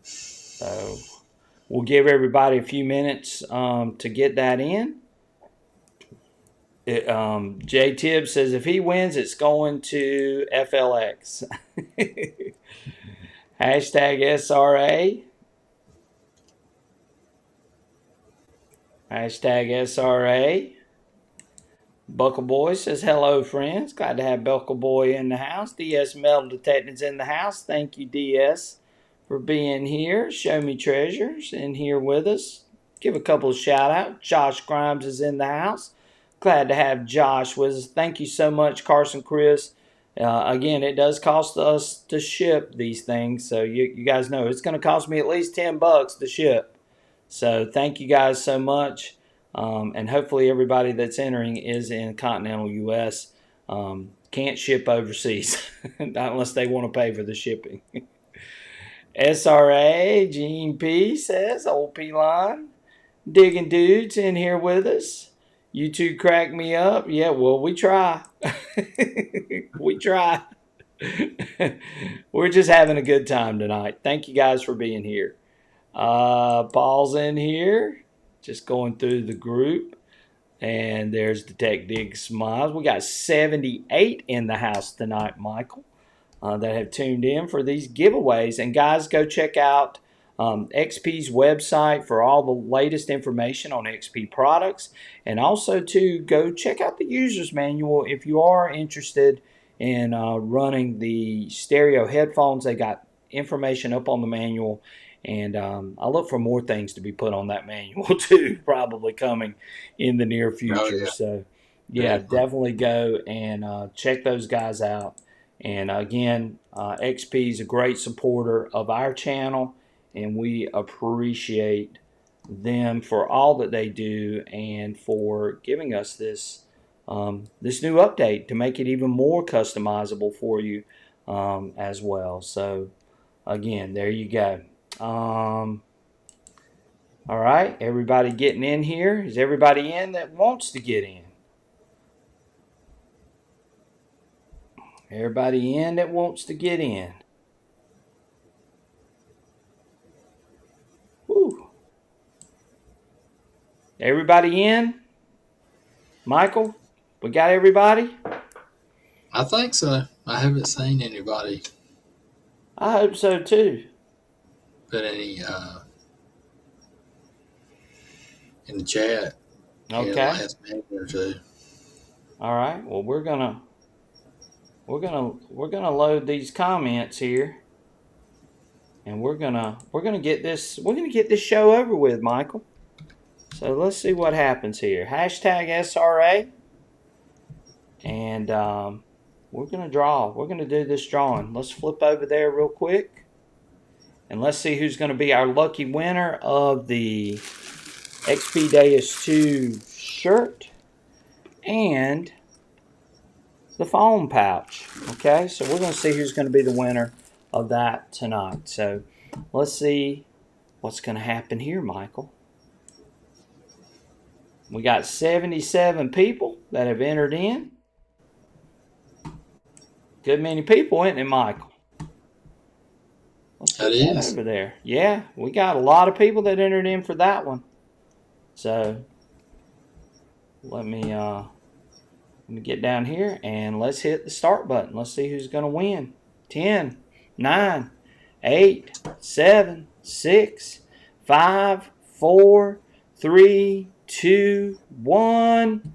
So we'll give everybody a few minutes to get that in. Jay Tibbs says if he wins, it's going to FLX. Hashtag SRA. Hashtag SRA. Buckle Boy says, hello, friends. Glad to have Buckle Boy in the house. DS Metal Detective's in the house. Thank you, DS, for being here. Show Me Treasures in here with us. Give a couple of shout outs. Josh Grimes is in the house. Glad to have Josh with us. Thank you so much, Carson Chris. Again, it does cost us to ship these things, so you guys know it's going to cost me at least $10 to ship. So thank you guys so much. And hopefully everybody that's entering is in continental U.S. Can't ship overseas unless they want to pay for the shipping. SRA, Gene P says, old P-Line. Digging Dudes in here with us. You two crack me up. Yeah, well, we try. We try. We're just having a good time tonight. Thank you guys for being here. Paul's in here. Just going through the group. And there's the Tech Dig Smiles. We got 78 in the house tonight, Michael, that have tuned in for these giveaways. And guys, go check out XP's website for all the latest information on XP products. And also, to go check out the user's manual if you are interested in running the stereo headphones. They got information up on the manual. And I look for more things to be put on that manual too, probably coming in the near future. Oh, yeah. So, yeah, definitely go and check those guys out. And again, XP is a great supporter of our channel, and we appreciate them for all that they do and for giving us this this new update to make it even more customizable for you as well. So again, there you go. All right, everybody getting in here. Is everybody in that wants to get in? Everybody in that wants to get in. Woo. Everybody in? Michael, we got everybody? I think so. I haven't seen anybody I hope so too. put any in the chat here in the Okay. last minute or two. All right. Well, we're gonna load these comments here, and we're gonna get this show over with, Michael. So let's see what happens here. Hashtag SRA, and we're gonna draw. We're gonna do this drawing. Let's flip over there real quick, and let's see who's gonna be our lucky winner of the XP Deus 2 shirt and the foam pouch. Okay, so we're going to see who's going to be the winner of that tonight. So let's see what's going to happen here, Michael. We got 77 people that have entered in. Good many people, isn't it, Michael? Let's put that over there. Yeah, we got a lot of people that entered in for that one. So let me get down here and let's hit the start button. Let's see who's going to win. 10, 9, 8, 7, 6, 5, 4, 3, 2, 1.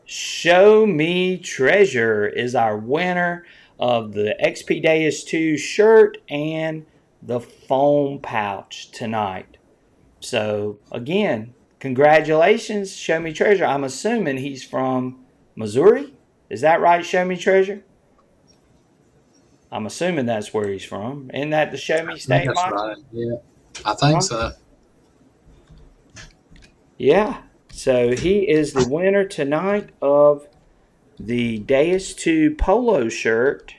Show Me Treasure is our winner of the XP Deus 2 shirt and the foam pouch tonight. So again, congratulations, Show Me Treasure. I'm assuming he's from Missouri? Is that right, Show Me Treasure? I'm assuming that's where he's from. Isn't that the Show Me State, That's Michael? right. Yeah, I think so. Yeah. So he is the winner tonight of the Deus 2 polo shirt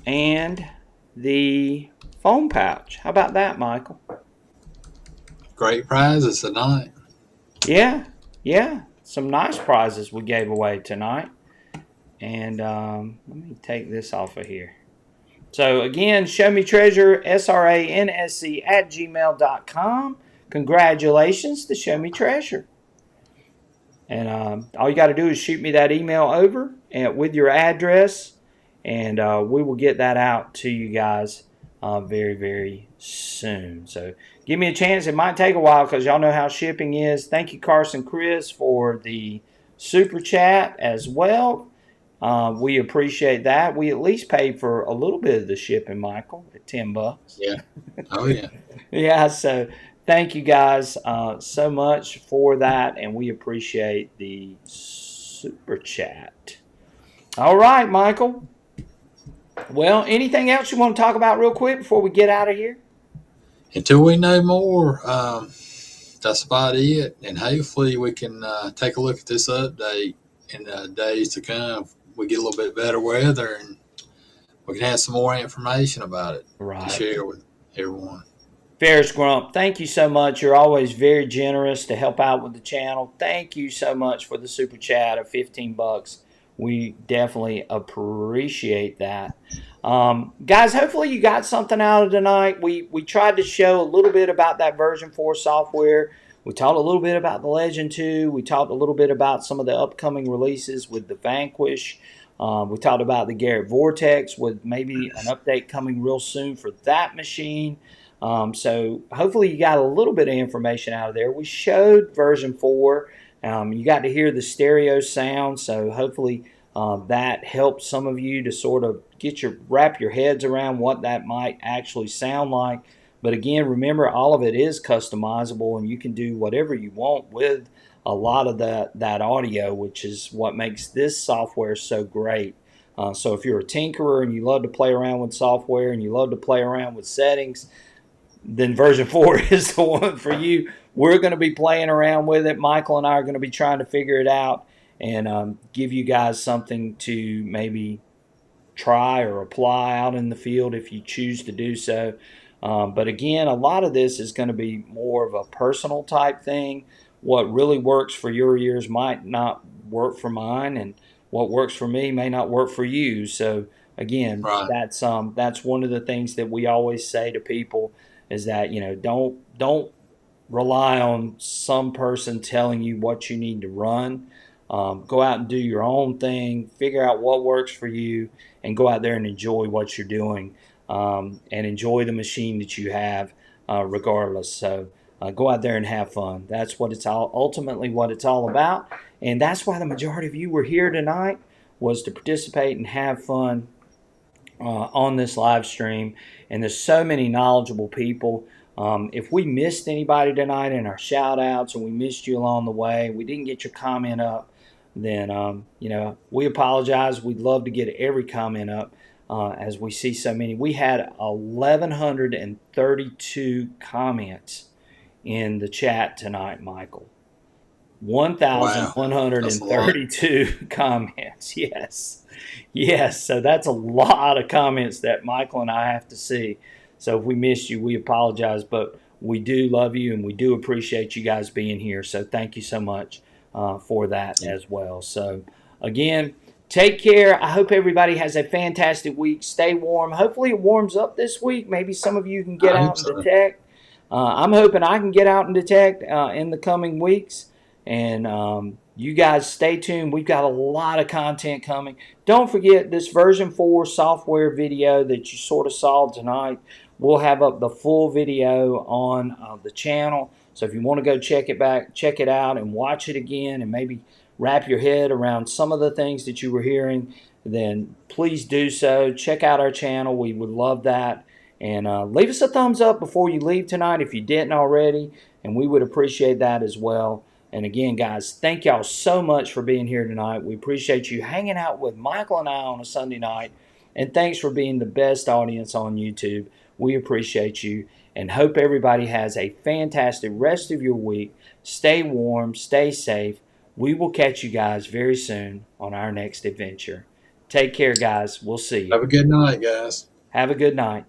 and the foam pouch. How about that, Michael? Great prizes tonight. Yeah. Some nice prizes we gave away tonight. And let me take this off of here. So again, Show Me Treasure, SRANSC@gmail.com. Congratulations to Show Me Treasure. And all you got to do is shoot me that email over with your address, and we will get that out to you guys very, very soon. So give me a chance. It might take a while because y'all know how shipping is. Thank you, Carson Chris, for the super chat as well. We appreciate that. We at least paid for a little bit of the shipping, Michael, at $10. Yeah. Oh, yeah. Yeah, so thank you guys so much for that, and we appreciate the super chat. All right, Michael. Well, anything else you want to talk about real quick before we get out of here? Until we know more, that's about it. And hopefully we can take a look at this update in the days to come. We get a little bit better weather and we can have some more information about it to share with everyone. Ferris Grump, thank you so much. You're always very generous to help out with the channel. Thank you so much for the super chat of $15. We definitely appreciate that. Guys, hopefully you got something out of tonight. We tried to show a little bit about that version 4 software. We talked a little bit about the Legend 2. We talked a little bit about some of the upcoming releases with the Vanquish. We talked about the Garrett Vortex with maybe an update coming real soon for that machine. So hopefully you got a little bit of information out of there. We showed version 4. You got to hear the stereo sound, so hopefully that helped some of you to sort of wrap your heads around what that might actually sound like. But again, remember, all of it is customizable, and you can do whatever you want with a lot of that audio, which is what makes this software so great. So if you're a tinkerer and you love to play around with software and you love to play around with settings, then version 4 is the one for you. We're going to be playing around with it. Michael and I are going to be trying to figure it out and give you guys something to maybe try or apply out in the field if you choose to do so. But again, a lot of this is going to be more of a personal type thing. What really works for your ears might not work for mine, and what works for me may not work for you. So again, Right. that's one of the things that we always say to people is that, don't rely on some person telling you what you need to run. Go out and do your own thing, figure out what works for you, and go out there and enjoy what you're doing, and enjoy the machine that you have, regardless. So go out there and have fun. That's what it's all ultimately what it's all about, and that's why the majority of you were here tonight, was to participate and have fun on this live stream. And there's so many knowledgeable people. If we missed anybody tonight in our shout outs and we missed you along the way, we didn't get your comment up, then we apologize. We'd love to get every comment up, as we see so many. We had 1,132 comments in the chat tonight, Michael. Wow. That's a lot. 1,132 comments. Yes. So that's a lot of comments that Michael and I have to see. So if we missed you, we apologize, but we do love you and we do appreciate you guys being here. So thank you so much for that as well. So again, take care. I hope everybody has a fantastic week. Stay warm. Hopefully it warms up this week. Maybe some of you can get out and detect. I'm hoping I can get out and detect in the coming weeks. And you guys stay tuned. We've got a lot of content coming. Don't forget this version 4 software video that you sort of saw tonight. We'll have up the full video on the channel. So if you want to go check it out and watch it again and maybe wrap your head around some of the things that you were hearing, then please do so. Check out our channel. We would love that. And leave us a thumbs up before you leave tonight if you didn't already. And we would appreciate that as well. And again, guys, thank y'all so much for being here tonight. We appreciate you hanging out with Michael and I on a Sunday night. And thanks for being the best audience on YouTube. We appreciate you and hope everybody has a fantastic rest of your week. Stay warm, stay safe. We will catch you guys very soon on our next adventure. Take care, guys. We'll see you. Have a good night, guys. Have a good night.